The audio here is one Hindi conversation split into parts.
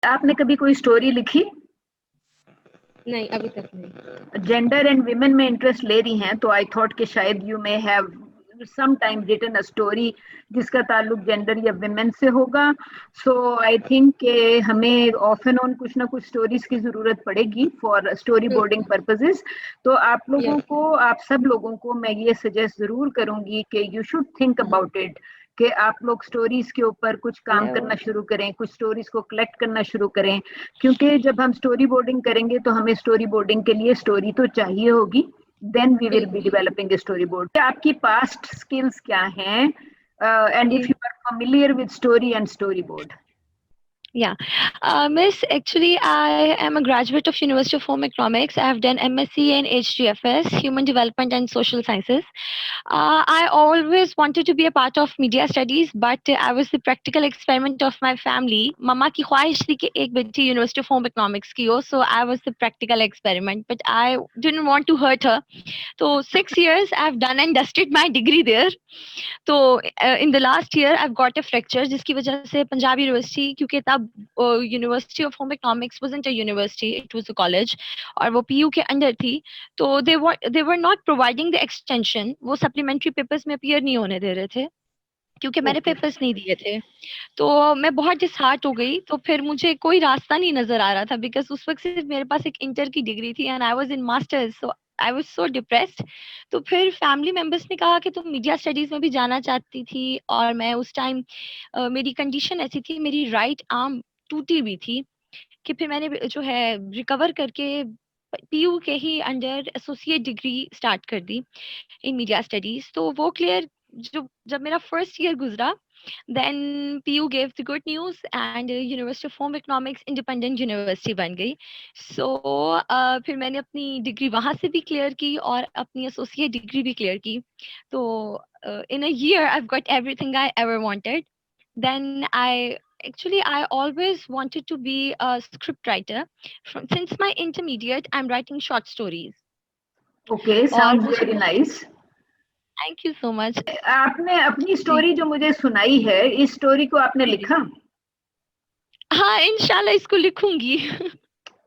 आपने कभी कोई स्टोरी लिखी? नहीं, अभी तक नहीं। जेंडर एंड विमेन में इंटरेस्ट ले रही हैं, तो आई थॉट कि शायद you may have some time written a story जिसका ताल्लुक जेंडर या विमेन से होगा। सो आई थिंक कि हमें ऑफ एंड ऑन कुछ ना कुछ स्टोरीज की जरूरत पड़ेगी फॉर स्टोरी बोर्डिंग पर्पसेस। तो आप लोगों को, आप सब लोगों को मैं ये सजेस्ट जरूर करूंगी कि you should think about it, कि आप लोग स्टोरीज के ऊपर कुछ काम करना शुरू करें, कुछ स्टोरीज को कलेक्ट करना शुरू करें, क्योंकि जब हम स्टोरी बोर्डिंग करेंगे तो हमें स्टोरी बोर्डिंग के लिए स्टोरी तो चाहिए होगी, then we will be developing a storyboard. आपकी पास्ट स्किल्स क्या हैं, and if you are familiar with story and storyboard? Yeah, Miss, actually, I am a graduate of University of Home Economics. I have done MSc in HDFS, Human Development and Social Sciences. I always wanted to be a part of media studies, but I was the practical experiment of my family. Mama की ख्वाहिश थी कि एक बेटी University of Home Economics की हो, so I was the practical experiment, but I didn't want to hurt her. So 6 years I've done and dusted my degree there. तो in the last year I got a fracture, जिसकी वजह से पंजाब यूनिवर्सिटी, क्योंकि तब university of home economics wasn't a university, it was a college, और वो पीयू के अंडर थी, तो they were not providing the extension. वो सप्लीमेंट्री पेपर्स में अपीयर नहीं होने दे रहे थे क्योंकि मैंने पेपर्स नहीं दिए थे। तो मैं बहुत डिसहार्ट हो गई, तो फिर मुझे कोई रास्ता नहीं नजर आ रहा था, बिकॉज उस वक्त सिर्फ मेरे पास एक इंटर की डिग्री थी and I was in masters, so I was so depressed. तो फिर फैमिली मेंबर्स ने कहा कि तुम मीडिया स्टडीज में भी जाना चाहती थी, और मैं उस टाइम मेरी कंडीशन ऐसी थी, मेरी राइट आर्म टूटी हुई थी, कि फिर मैंने जो है रिकवर करके पीयू के ही अंडर एसोसिएट डिग्री स्टार्ट कर दी इन मीडिया स्टडीज। तो वो क्लियर, जो जब मेरा फर्स्ट ईयर गुजरा, then PU gave the good news and university of home economics independent university बन गई। सो फिर मैंने अपनी डिग्री वहां से भी क्लियर की और अपनी एसोसिएट डिग्री भी क्लियर की। तो in a year I got everything I ever wanted. Then I actually I always wanted to be a script writer. Since my intermediate I'm writing short stories. Okay, और साउंड्स वो very nice. Thank you so much. आपने अपनी जी स्टोरी जो मुझे सुनाई है, इस स्टोरी को आपने जी लिखा? हाँ, इंशाल्लाह इसको लिखूंगी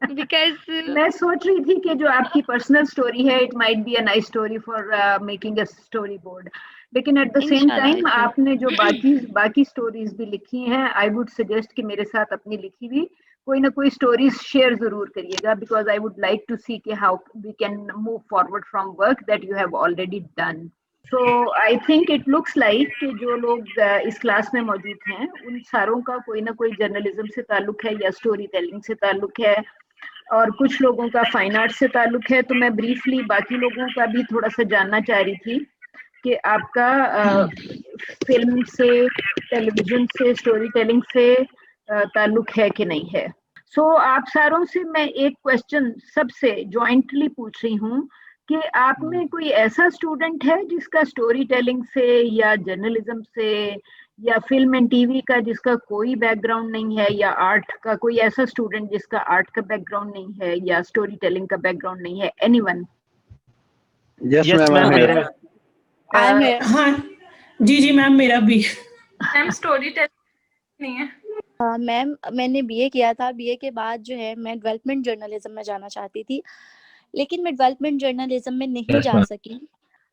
बिकॉज मैं सोच रही थी कि जो आपकी पर्सनल स्टोरी है, it might be a nice story for making a story board, लेकिन एट द सेम इंशाल्लाह टाइम इट विल। आपने जो बाकी बाकी स्टोरीज भी लिखी हैं, आई वुड सजेस्ट कि मेरे साथ अपनी लिखी हुई कोई ना कोई स्टोरीज शेयर जरूर करिएगा, because I would like to see कि how we can move forward from work that you have already done. So I think it looks like कि जो लोग इस क्लास में मौजूद हैं, उन सारों का कोई ना कोई जर्नलिज्म से ताल्लुक है या स्टोरी टेलिंग से ताल्लुक है, और कुछ लोगों का फाइन आर्ट से ताल्लुक है। तो मैं ब्रीफली बाकी लोगों का भी थोड़ा सा जानना चाह रही थी कि आपका फिल्म से, टेलीविजन से, स्टोरी टेलिंग से ताल्लुक है कि नहीं है। सो आप सारों से मैं एक क्वेश्चन सबसे जॉइंटली पूछ रही हूँ कि आप में कोई ऐसा स्टूडेंट है जिसका स्टोरी टेलिंग से या जर्नलिज्म से या फिल्म एंड टीवी का जिसका कोई बैकग्राउंड नहीं है, या आर्ट का कोई ऐसा स्टूडेंट जिसका आर्ट का बैकग्राउंड नहीं है या स्टोरी टेलिंग का बैकग्राउंड नहीं है? Anyone? Yes yes ma'am, ma'am, मेरा हाँ जी जी मैम, मेरा भी। मैम स्टोरी टेलिंग नहीं है। मैम मैंने बीए किया था, बीए के बाद जो है मैं डेवलपमेंट जर्नलिज्म में जाना चाहती थी, लेकिन मैं डेवलपमेंट जर्नलिज्म में नहीं जा सकी।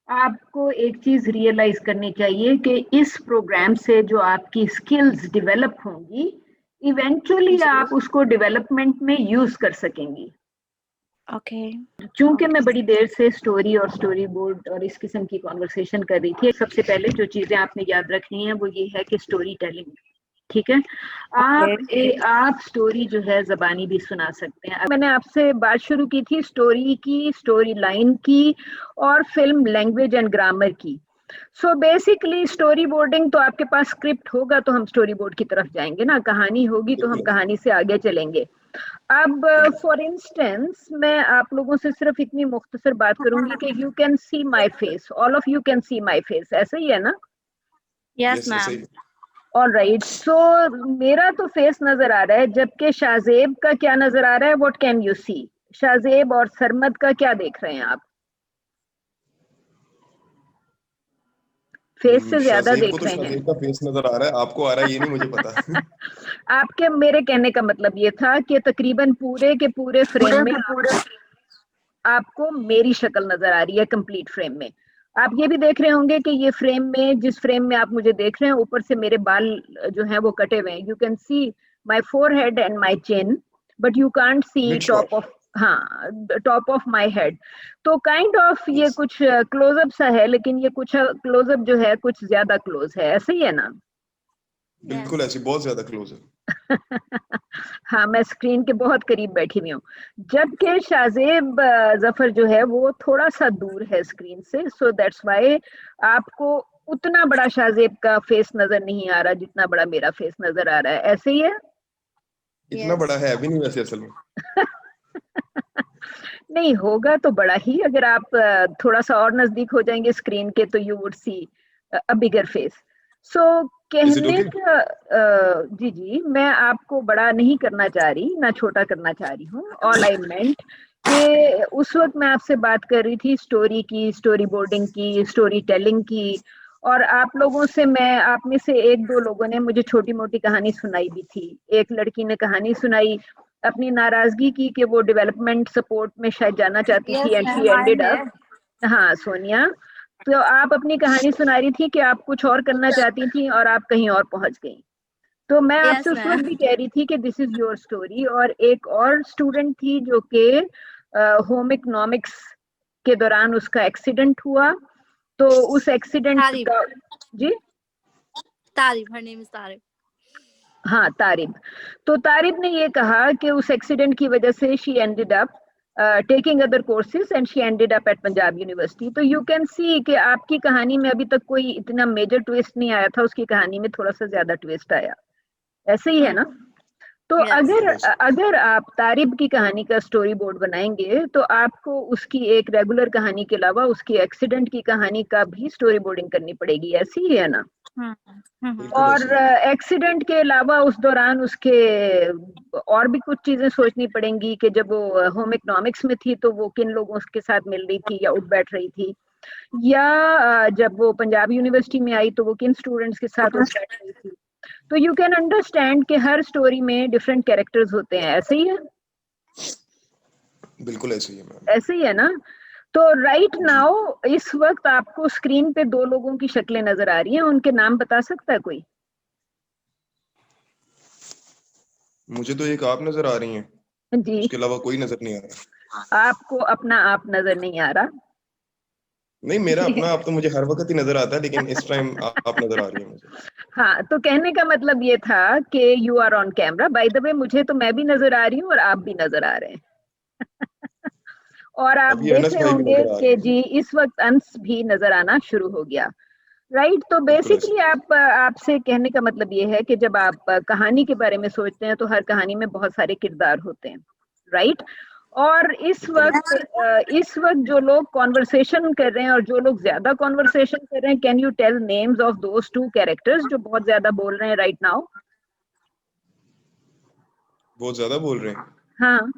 आपको एक चीज रियलाइज करनी चाहिए कि इस प्रोग्राम से जो आपकी स्किल्स डेवलप होंगी, इवेंचुअली आप उसको डेवलपमेंट में यूज कर सकेंगी। ओके। चूंकि मैं बड़ी देर से स्टोरी और स्टोरी बोर्ड और इस किस्म की कॉन्वर्सेशन कर रही थी, सबसे पहले जो चीजें आपने याद रखनी है वो ये है कि स्टोरी टेलिंग, ठीक है? आप स्टोरी जो है जबानी भी सुना सकते हैं। मैंने आपसे बात शुरू की थी स्टोरी की, स्टोरी लाइन की, और फिल्म लैंग्वेज एंड ग्रामर की। सो बेसिकली स्टोरी बोर्डिंग तो आपके पास स्क्रिप्ट होगा तो हम स्टोरी बोर्ड की तरफ जाएंगे ना, कहानी होगी तो हम कहानी से आगे चलेंगे। अब फॉर इंस्टेंस मैं आप लोगों से सिर्फ इतनी मुख्तसर बात करूंगी कि you can C my face, all of you can C my face, ऐसा ही है ना? Yes ma'am. ऑल राइट, सो मेरा तो फेस नजर आ रहा है, जबकि शाहजेब का क्या नजर आ रहा है? What can you see? Shahzeb और सरमद का क्या देख रहे हैं आप? फेस से ज्यादा शाज़ेब देख को तो रहे हैं। शाज़ेब का फेस नजर आ रहा है, आपको आ रहा है ये नहीं मुझे पता। आपके मेरे कहने का मतलब ये था कि तकरीबन पूरे के पूरे फ्रेम में आपको मेरी शक्ल नजर आ रही है कंप्लीट फ्रेम में। आप ये भी देख रहे होंगे कि ये फ्रेम में, जिस फ्रेम में आप मुझे देख रहे हैं, ऊपर से मेरे बाल जो हैं वो कटे हुए हैं। You can see my forehead and my chin, but you can't see Mid top shot. Of, हाँ, टॉप ऑफ माय हेड। तो काइंड ऑफ ये Yes. कुछ क्लोजअप सा है, लेकिन ये कुछ क्लोजअप जो है कुछ ज्यादा क्लोज है, ऐसे ही है ना? बिल्कुल ऐसी, बहुत ज्यादा क्लोज है। हाँ, मैं स्क्रीन के बहुत करीब बैठी हुई हूँ, जबकि शाज़ेब जफर जो है वो थोड़ा सा दूर है स्क्रीन से, सो दैट्स वाई आपको उतना बड़ा शाज़ेब का फेस नजर नहीं आ रहा जितना बड़ा मेरा फेस नजर आ रहा है। ऐसे ही है? इतना बड़ा है अभी नहीं वैसे असल में। नहीं होगा तो बड़ा ही, अगर आप थोड़ा सा और नजदीक हो जाएंगे स्क्रीन के तो you would see a bigger face. So Is it कहने okay? का जी जी, मैं आपको बड़ा नहीं करना चाह रही, ना छोटा करना चाह रही हूँ। ऑल आई मेंट कि उस वक्त मैं आपसे बात कर रही थी स्टोरी की, स्टोरी बोर्डिंग की, स्टोरी टेलिंग की, और आप लोगों से आप में से एक दो लोगों ने मुझे छोटी मोटी कहानी सुनाई भी थी। एक लड़की ने कहानी सुनाई अपनी नाराजगी की कि वो डेवलपमेंट सपोर्ट में शायद जाना चाहती थी, एंड शी एंडेड अप, हाँ सोनिया, तो आप अपनी कहानी सुना रही थी कि आप कुछ और करना चाहती थी और आप कहीं और पहुंच गई। तो मैं आपसे उस वक्त भी कह रही थी कि दिस इज योर स्टोरी। और एक और स्टूडेंट थी जो कि होम इकोनॉमिक्स के दौरान उसका एक्सीडेंट हुआ, तो उस एक्सीडेंट का, जी तारिब, her name is तारिब। हाँ, तारिब। तो तारिब ने ये कहा कि उस एक्सीडेंट की वजह से she ended up taking other courses and she ended up at Punjab university. तो यू कैन सी कि आपकी कहानी में अभी तक कोई इतना मेजर ट्विस्ट नहीं आया था, उसकी कहानी में थोड़ा सा ज्यादा ट्विस्ट आया। ऐसे ही है ना? तो अगर आप तारिब की कहानी का स्टोरी बोर्ड बनाएंगे तो आपको उसकी एक रेगुलर कहानी के अलावा उसकी एक्सीडेंट की कहानी का भी स्टोरी बोर्डिंग करनी पड़ेगी, ऐसे ही है ना? और एक्सीडेंट के अलावा उस दौरान उसके और भी कुछ चीजें सोचनी पड़ेंगी कि जब वो होम इकोनॉमिक्स में थी तो वो किन लोगों के साथ मिल रही थी या उठ बैठ रही थी, या जब वो पंजाब यूनिवर्सिटी में आई तो वो किन स्टूडेंट्स के साथ उठ बैठ रही थी। तो यू कैन अंडरस्टैंड कि हर स्टोरी में डिफरेंट कैरेक्टर्स होते हैं, ऐसे ही है? बिल्कुल ऐसे ही है मैम। ऐसे ही है ना? तो राइट नाउ इस वक्त आपको स्क्रीन पे दो लोगों की शक्लें नजर आ रही हैं, उनके नाम बता सकता है कोई? मुझे तो एक आप नजर आ रही हैं जी, उसके अलावा कोई नजर नहीं आ रहा। आपको अपना आप नजर नहीं आ रहा? नहीं, मेरा अपना आप तो मुझे हर वक्त ही नजर आता है, लेकिन इस टाइम आप नजर आ रही है मुझे। हाँ, तो कहने का मतलब ये था कि you are on camera. By the way मुझे तो मैं भी नजर आ रही हूँ और आप भी नजर आ रहे हैं। और आप अभी देख अनस रहे भाई भी होंगे नजर आ कि रहे हैं। जी इस वक्त अंश भी नजर आना शुरू हो गया। राइट, तो बिल्कुल बेसिकली आपसे कहने का मतलब ये है कि जब आप कहानी के बारे में सोचते हैं तो हर कहानी में बहुत सारे किरदार होते हैं, राइट? और इस वक्त जो लोग कॉन्वर्सेशन कर रहे हैं और जो लोग ज्यादा कॉन्वर्सेशन कर रहे हैं, can you tell names of those two characters जो बहुत ज्यादा बोल रहे हैं राइट नाउ? बहुत ज्यादा बोल रहे हैं। हाँ।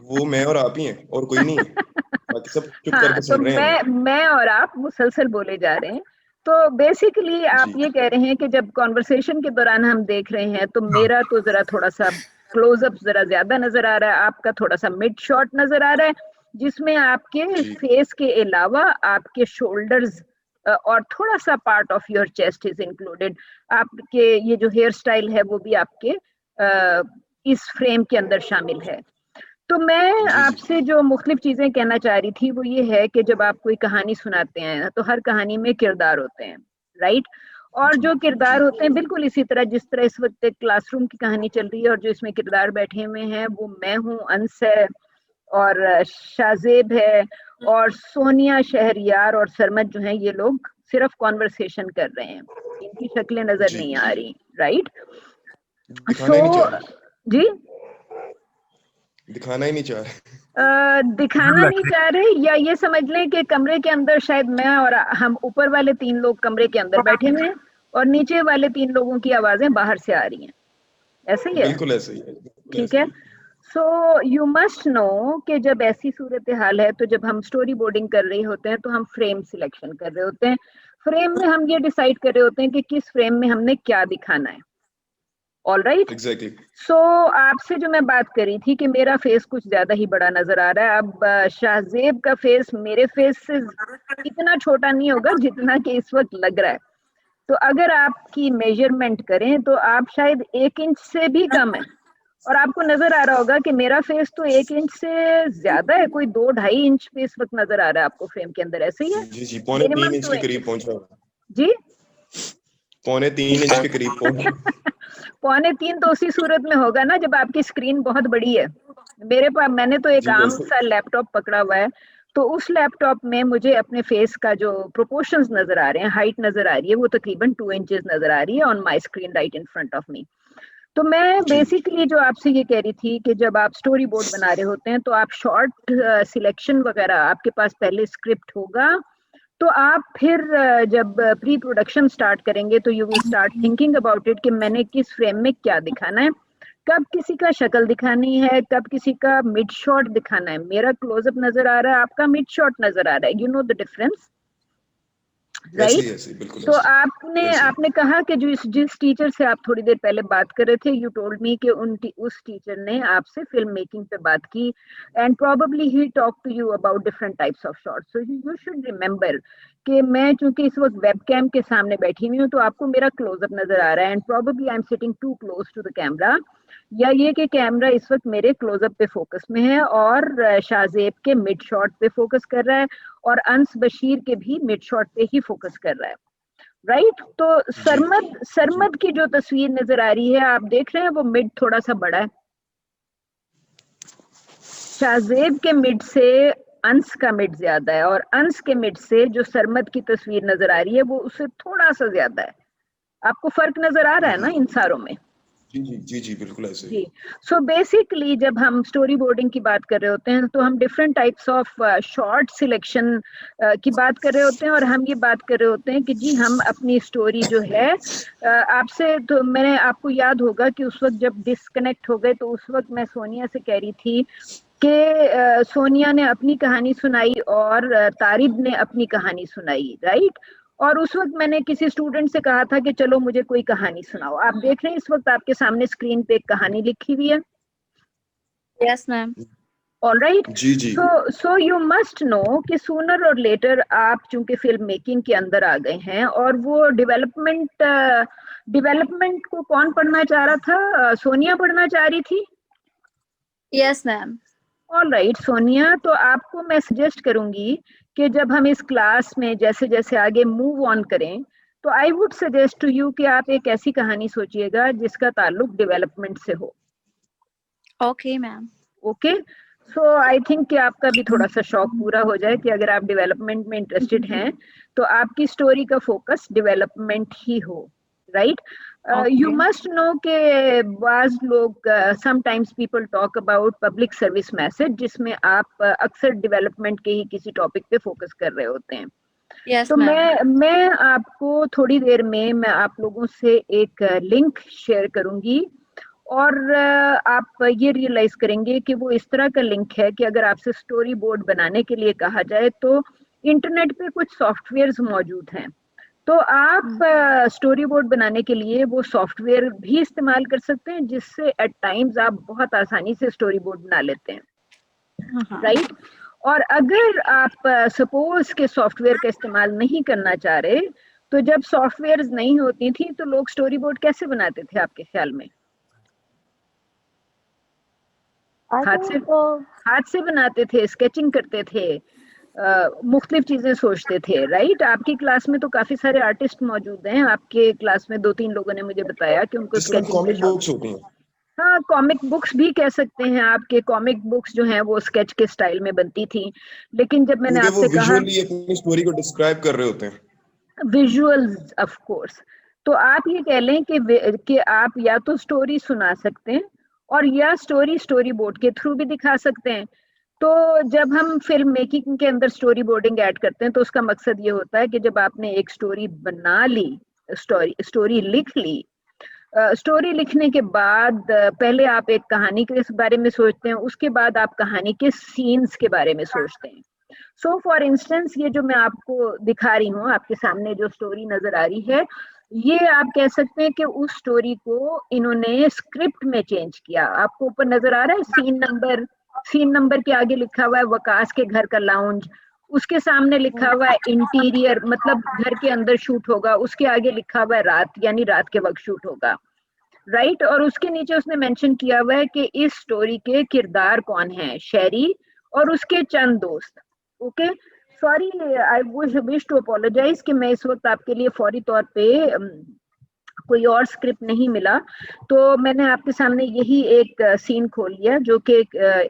वो मैं और आप ही हैं और कोई नहीं है, बाकी सब चुप हाँ, करके तो सुन रहे हैं हमें। मैं और आप मुसलसल बोले जा रहे हैं। तो बेसिकली आप जी ये कह रहे हैं कि जब कॉन्वर्सेशन के दौरान हम देख रहे हैं तो मेरा तो जरा थोड़ा सा क्लोजअप जरा ज्यादा नजर आ रहा है, आपका थोड़ा सा मिड शॉट नजर आ रहा है, जिसमें आपके जी फेस के अलावा आपके शोल्डर्स और थोड़ा सा part of your chest is included. आपके ये जो हेयर स्टाइल है वो भी आपके इस फ्रेम के अंदर शामिल है। तो मैं जी जी आपसे जो मुख्तलिफ चीजें कहना चाह रही थी वो ये है कि जब आप कोई कहानी सुनाते हैं तो हर कहानी में किरदार होते हैं, राइट? और जो किरदार जी होते हैं बिल्कुल इसी तरह जिस तरह इस वक्त एक क्लासरूम की कहानी चल रही है और जो इसमें किरदार बैठे हुए हैं वो मैं हूँ, अंस है, और शाज़ेब है, और सोनिया, शहरयार और सरमद जो हैं ये लोग सिर्फ कॉन्वर्सेशन कर रहे हैं, इनकी शक्लें नजर जी नहीं आ रही, राइट? दिखाना ही नहीं चाह रहे। जी दिखाना ही नहीं चाह रहे। दिखाना नहीं चाह रहे, या ये समझ लें कि कमरे के अंदर शायद मैं और हम ऊपर वाले 3 लोग कमरे के अंदर बैठे हुए हैं और नीचे वाले 3 लोगों की आवाजें बाहर से आ रही हैं, ऐसे ही है? बिल्कुल ऐसे ही है, बिल्कुल ठीक ऐसे है। ही है। सो यू मस्ट नो कि जब ऐसी सूरत हाल है तो जब हम स्टोरी बोर्डिंग कर रहे होते हैं तो हम फ्रेम सिलेक्शन कर रहे होते हैं। फ्रेम में हम ये डिसाइड कर रहे होते हैं कि किस फ्रेम में हमने क्या दिखाना है। All right, exactly. सो आपसे जो मैं बात करी थी कि मेरा फेस कुछ ज्यादा ही बड़ा नजर आ रहा है, अब शाहजेब का फेस मेरे फेस से इतना छोटा नहीं होगा जितना कि इस वक्त लग रहा है। तो अगर आपकी मेजरमेंट करें तो आप शायद 1 इंच से भी कम है, और आपको नजर आ रहा होगा कि मेरा फेस तो 1 इंच से ज्यादा है, कोई 2-2.5 इंच पे इस वक्त नजर आ रहा है आपको फ्रेम के अंदर, ऐसे ही है? जी जी, पौने 3 मिनिमम इंच 2 के करीब इंच पहुंच रहा हूँ। जी, पौने 3 इंच के करीब पहुंच। पौने 3 तो उसी सूरत में होगा ना जब आपकी स्क्रीन बहुत बड़ी है। मेरे पास, मैंने तो एक जी आम वैसे सा लैपटॉप पकड़ा हुआ है, तो उस लैपटॉप में मुझे अपने फेस का जो प्रोपोर्शंस नजर आ रहे हैं, हाइट नजर आ रही है, वो तकरीबन 2 इंचेस नजर आ रही है on my screen right in front of me. तो मैं जी बेसिकली जो आपसे ये कह रही थी कि जब आप स्टोरी बोर्ड बना रहे होते हैं तो आप शॉर्ट सिलेक्शन वगैरह, आपके पास पहले स्क्रिप्ट होगा, तो आप फिर जब प्री प्रोडक्शन स्टार्ट करेंगे तो you will start thinking about it कि मैंने किस फ्रेम में क्या दिखाना है, कब किसी का शक्ल दिखानी है, कब किसी का मिड शॉट दिखाना है। मेरा क्लोजअप नजर आ रहा है, आपका मिड शॉट नजर आ रहा है, यू नो द डिफरेंस, ऐसे ही राइट? ऐसे ही, बिल्कुल तो ऐसे आपने वैसे ही। आपने कहा कि जिस टीचर से आप थोड़ी देर पहले बात कर रहे थे, यू टोल्ड मी कि उस टीचर ने आपसे फिल्म मेकिंग पे बात की, and probably he talk to you about different types of shots, so you should remember कि मैं चूंकि इस वक्त वेबकैम के सामने बैठी हुई हूँ तो आपको मेरा क्लोजअप नजर आ रहा है, and probably I am sitting too close to the camera, या ये कि कैमरा इस वक्त मेरे क्लोजअप पे फोकस में है और शाहजेब के मिड शॉट पे फोकस कर रहा है, और अंस बशीर के भी मिड शॉट पे ही फोकस कर रहा है, राइट? तो जी जी सरमद की जो तस्वीर नजर आ रही है, आप देख रहे हैं वो मिड थोड़ा सा बड़ा है, शाहजेब के मिड से अंस का मिड ज्यादा है, और अंस के मिड से जो सरमद की तस्वीर नजर आ रही है वो उससे थोड़ा सा ज्यादा है। आपको फर्क नजर आ रहा है ना इन सारों में? जी जी जी जी, बिल्कुल ऐसे ही। जी, सो बेसिकली जब हम स्टोरी बोर्डिंग की बात कर रहे होते हैं तो हम different types of short selection की बात कर रहे होते हैं, और हम ये बात कर रहे होते हैं कि जी हम अपनी स्टोरी जो है आपसे, तो मैंने, आपको याद होगा कि उस वक्त जब डिस्कनेक्ट हो गए तो उस वक्त मैं सोनिया से कह रही थी कि सोनिया ने अपनी कहानी सुनाई और तारिब ने अपनी कहानी सुनाई, राइट? और उस वक्त मैंने किसी स्टूडेंट से कहा था कि चलो मुझे कोई कहानी सुनाओ। आप देख रहे हैं इस वक्त आपके सामने स्क्रीन पे एक कहानी लिखी हुई है, यस मैम। All right? जी जी सो यू मस्ट नो कि सूनर और लेटर आप चूंकि फिल्म मेकिंग के अंदर आ गए हैं, और वो डेवलपमेंट को कौन पढ़ना चाह रहा था? सोनिया पढ़ना चाह रही थी। Yes ma'am. All right Sonia, तो आपको मैं सजेस्ट करूंगी कि जब हम इस क्लास में जैसे जैसे आगे मूव ऑन करें तो I would suggest to you कि आप एक ऐसी कहानी सोचिएगा जिसका ताल्लुक डेवलपमेंट से हो। Okay ma'am. Okay, so I think कि आपका भी थोड़ा सा शौक पूरा हो जाए कि अगर आप डेवलपमेंट में इंटरेस्टेड हैं तो आपकी स्टोरी का फोकस डेवलपमेंट ही हो, राइट? यू मस्ट नो के बाज लोग, sometimes people talk about public service message, जिसमें आप अक्सर डेवलपमेंट के ही किसी टॉपिक पे फोकस कर रहे होते हैं। यस तो मैम। मैं आपको थोड़ी देर में मैं आप लोगों से एक लिंक शेयर करूंगी, और आप ये रियलाइज करेंगे कि वो इस तरह का लिंक है कि अगर आपसे स्टोरी बोर्ड बनाने के लिए कहा जाए तो इंटरनेट पे कुछ सॉफ्टवेयर्स मौजूद हैं, तो आप स्टोरी बोर्ड बनाने के लिए वो सॉफ्टवेयर भी इस्तेमाल कर सकते हैं, जिससे एट टाइम्स आप बहुत आसानी से स्टोरी बोर्ड बना लेते हैं, राइट? और अगर आप सपोज के सॉफ्टवेयर का इस्तेमाल नहीं करना चाह रहे, तो जब सॉफ्टवेयर नहीं होती थी तो लोग स्टोरी बोर्ड कैसे बनाते थे आपके ख्याल में? हाथ से बनाते थे, स्केचिंग करते थे, मुख्तलिफ चीजें सोचते थे, राइट? आपकी क्लास में तो काफी सारे आर्टिस्ट मौजूद हैं, आपके क्लास में 2-3 लोगों ने मुझे बताया कि उनको जिसको हम स्केचिंग का कॉमिक शौक। बुक्स होती हैं। हाँ, कॉमिक बुक्स भी कह सकते हैं, आपके कॉमिक बुक्स जो हैं वो स्केच के स्टाइल में बनती थी, लेकिन जब मैंने क्योंकि वो आपसे कहा विजुअली अपनी स्टोरी को डिस्क्राइब कर रहे होते हैं। विजुअल्स ऑफ कोर्स, तो आप ये कह लें कि आप या तो स्टोरी सुना सकते हैं और या स्टोरी बोर्ड के थ्रू भी दिखा सकते हैं। तो जब हम फिल्म मेकिंग के अंदर स्टोरी बोर्डिंग ऐड करते हैं तो उसका मकसद ये होता है कि जब आपने एक स्टोरी बना ली, स्टोरी लिख ली, स्टोरी लिखने के बाद पहले आप एक कहानी के बारे में सोचते हैं, उसके बाद आप कहानी के सीन्स के बारे में सोचते हैं। सो फॉर इंस्टेंस ये जो मैं आपको दिखा रही हूँ, आपके सामने जो स्टोरी नजर आ रही है, ये आप कह सकते हैं कि उस स्टोरी को इन्होंने स्क्रिप्ट में चेंज किया। आपको ऊपर नजर आ रहा है सीन नंबर के आगे लिखा हुआ है वकास के घर का लाउंज, उसके सामने लिखा हुआ है इंटीरियर, मतलब घर के अंदर शूट होगा, उसके आगे लिखा हुआ है रात, यानी रात के वक्त शूट होगा, राइट। और उसके नीचे उसने मेंशन किया हुआ है कि इस स्टोरी के किरदार कौन है, शहरी और उसके चंद दोस्त। Okay, sorry, I wish to apologise कि मैं इस वक्त आपके लिए फौरी तौर पे कोई और स्क्रिप्ट नहीं मिला, तो मैंने आपके सामने यही एक सीन खोल लिया, जो कि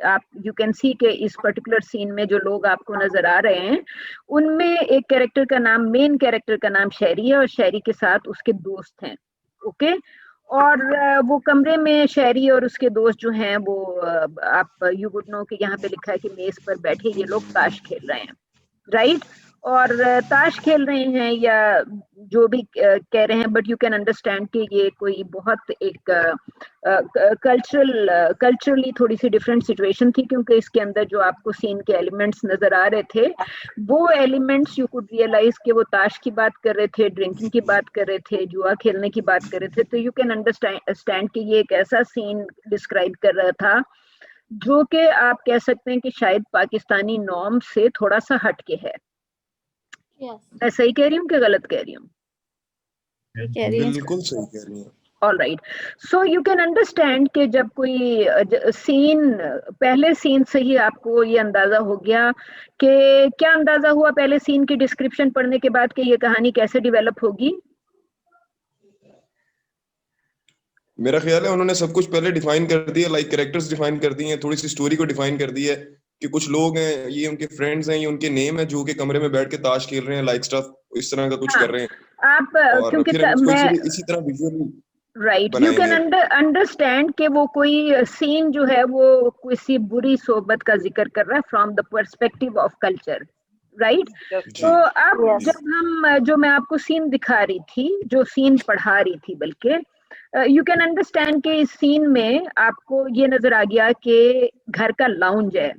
आप यू कैन सी के इस पर्टिकुलर सीन में जो लोग आपको नजर आ रहे हैं उनमें एक कैरेक्टर का नाम, मेन कैरेक्टर का नाम शहरी है और शहरी के साथ उसके दोस्त हैं। ओके, और वो कमरे में शहरी और उसके दोस्त जो हैं वो आप यू वुड नो कि यहाँ पे लिखा है कि मेज पर बैठे ये लोग ताश खेल रहे हैं, राइट। और ताश खेल रहे हैं या जो भी कह रहे हैं, बट यू कैन अंडरस्टैंड कि ये कोई बहुत एक कल्चरली थोड़ी सी डिफरेंट सिचुएशन थी, क्योंकि इसके अंदर जो आपको सीन के एलिमेंट्स नजर आ रहे थे वो एलिमेंट्स यू कुड रियलाइज कि वो ताश की बात कर रहे थे, ड्रिंकिंग की बात कर रहे थे, जुआ खेलने की बात कर रहे थे। तो यू कैन अंडरस्टैंड कि ये एक ऐसा सीन डिस्क्राइब कर रहा था जो कि आप कह सकते हैं कि शायद पाकिस्तानी नॉर्म से थोड़ा सा हटके है। मैं सही कह रही हूँ कि गलत कह रही हूँ? बिल्कुल सही कह रही हैं। All right, so you can understand कि जब कोई सीन, पहले सीन से ही आपको ये अंदाजा हो गया कि क्या अंदाजा हुआ पहले सीन की डिस्क्रिप्शन पढ़ने के बाद कि ये कहानी कैसे डेवलप होगी? मेरा ख्याल है उन्होंने सब कुछ पहले डिफाइन कर दिया, लाइक कैरेक्टर्स डिफाइन कर दिए हैं, थोड़ी सी स्टोरी को डिफाइन कर दिया है कि कुछ लोग हैं, ये उनके फ्रेंड्स हैं, ये उनके नेम है जो कि कमरे में बैठ के ताश खेल रहे हैं, लाइक स्टफ इस तरह का कुछ कर रहे हैं। आप और क्योंकि फिर हम मैं इसी तरह visually right, you can understand कि वो कोई सीन जो है वो किसी बुरी सोबत का जिक्र कर रहा है from the perspective of culture, right. तो अब जब हम, जो मैं आपको सीन दिखा रही थी, जो सीन पढ़ा रही थी, बल्कि यू कैन अंडरस्टैंड कि इस सीन में आपको ये नजर आ गया कि घर का लाउंज है,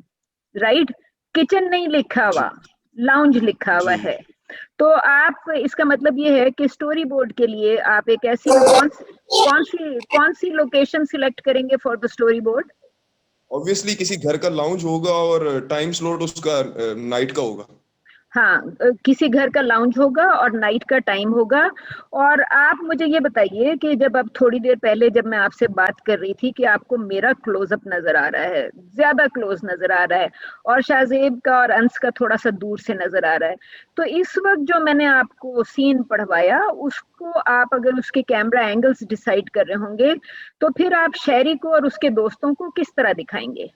राइट। किचन नहीं लिखा हुआ, लाउंज लिखा हुआ है। तो आप, इसका मतलब ये है कि स्टोरी बोर्ड के लिए आप एक ऐसी कौन सी लोकेशन सिलेक्ट करेंगे for the story board? Obviously किसी घर का लाउंज होगा और टाइम स्लॉट उसका नाइट का होगा। हाँ, किसी घर का लाउंज होगा और नाइट का टाइम होगा। और आप मुझे ये बताइए कि जब अब थोड़ी देर पहले जब मैं आपसे बात कर रही थी कि आपको मेरा क्लोजअप नजर आ रहा है, ज्यादा क्लोज नजर आ रहा है, और शाहजेब का और अंश का थोड़ा सा दूर से नजर आ रहा है, तो इस वक्त जो मैंने आपको सीन पढ़वाया उसको आप अगर उसके कैमरा एंगल्स डिसाइड कर रहे होंगे तो फिर आप शहरी को और उसके दोस्तों को किस तरह दिखाएंगे?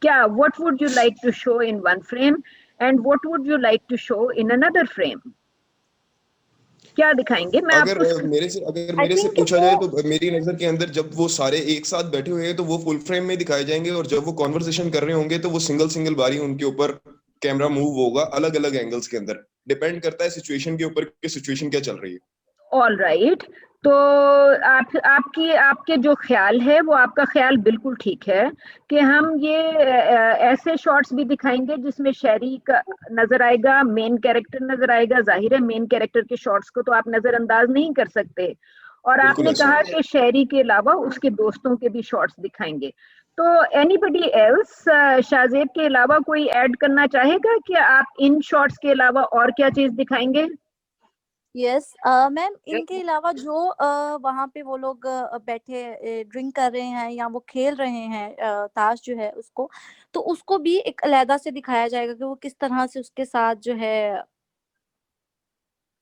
क्या what would you like to show in one frame and what would you like to show in another frame? क्या दिखाएंगे? मैं अगर मेरे से पूछा जाए तो मेरी नजर के अंदर जब वो सारे एक साथ बैठे हुए हैं तो वो फुल फ्रेम में दिखाए जाएंगे, और जब वो कॉन्वर्सेशन कर रहे होंगे तो वो सिंगल बारी उनके ऊपर कैमरा मूव होगा अलग अलग एंगल्स के अंदर। डिपेंड करता है सिचुएशन के ऊपर कि सिचुएशन क्या चल रही है। ऑल राइट, तो आपके जो ख्याल है वो आपका ख्याल बिल्कुल ठीक है कि हम ये ऐसे शॉट्स भी दिखाएंगे जिसमें शहरी का नजर आएगा, मेन कैरेक्टर नजर आएगा। जाहिर है मेन कैरेक्टर के शॉट्स को तो आप नजरअंदाज नहीं कर सकते, और आपने कहा कि शहरी के अलावा उसके दोस्तों के भी शॉट्स दिखाएंगे। तो एनीबडी एल्स, शाहजेब के अलावा कोई ऐड करना चाहेगा कि आप इन शॉट्स के अलावा और क्या चीज दिखाएंगे? यस मैम, इनके अलावा जो वहाँ पे वो लोग बैठे ड्रिंक कर रहे हैं या वो खेल रहे हैं ताश जो है उसको, तो उसको भी एक अलहदा से दिखाया जाएगा कि वो किस तरह से उसके साथ जो है।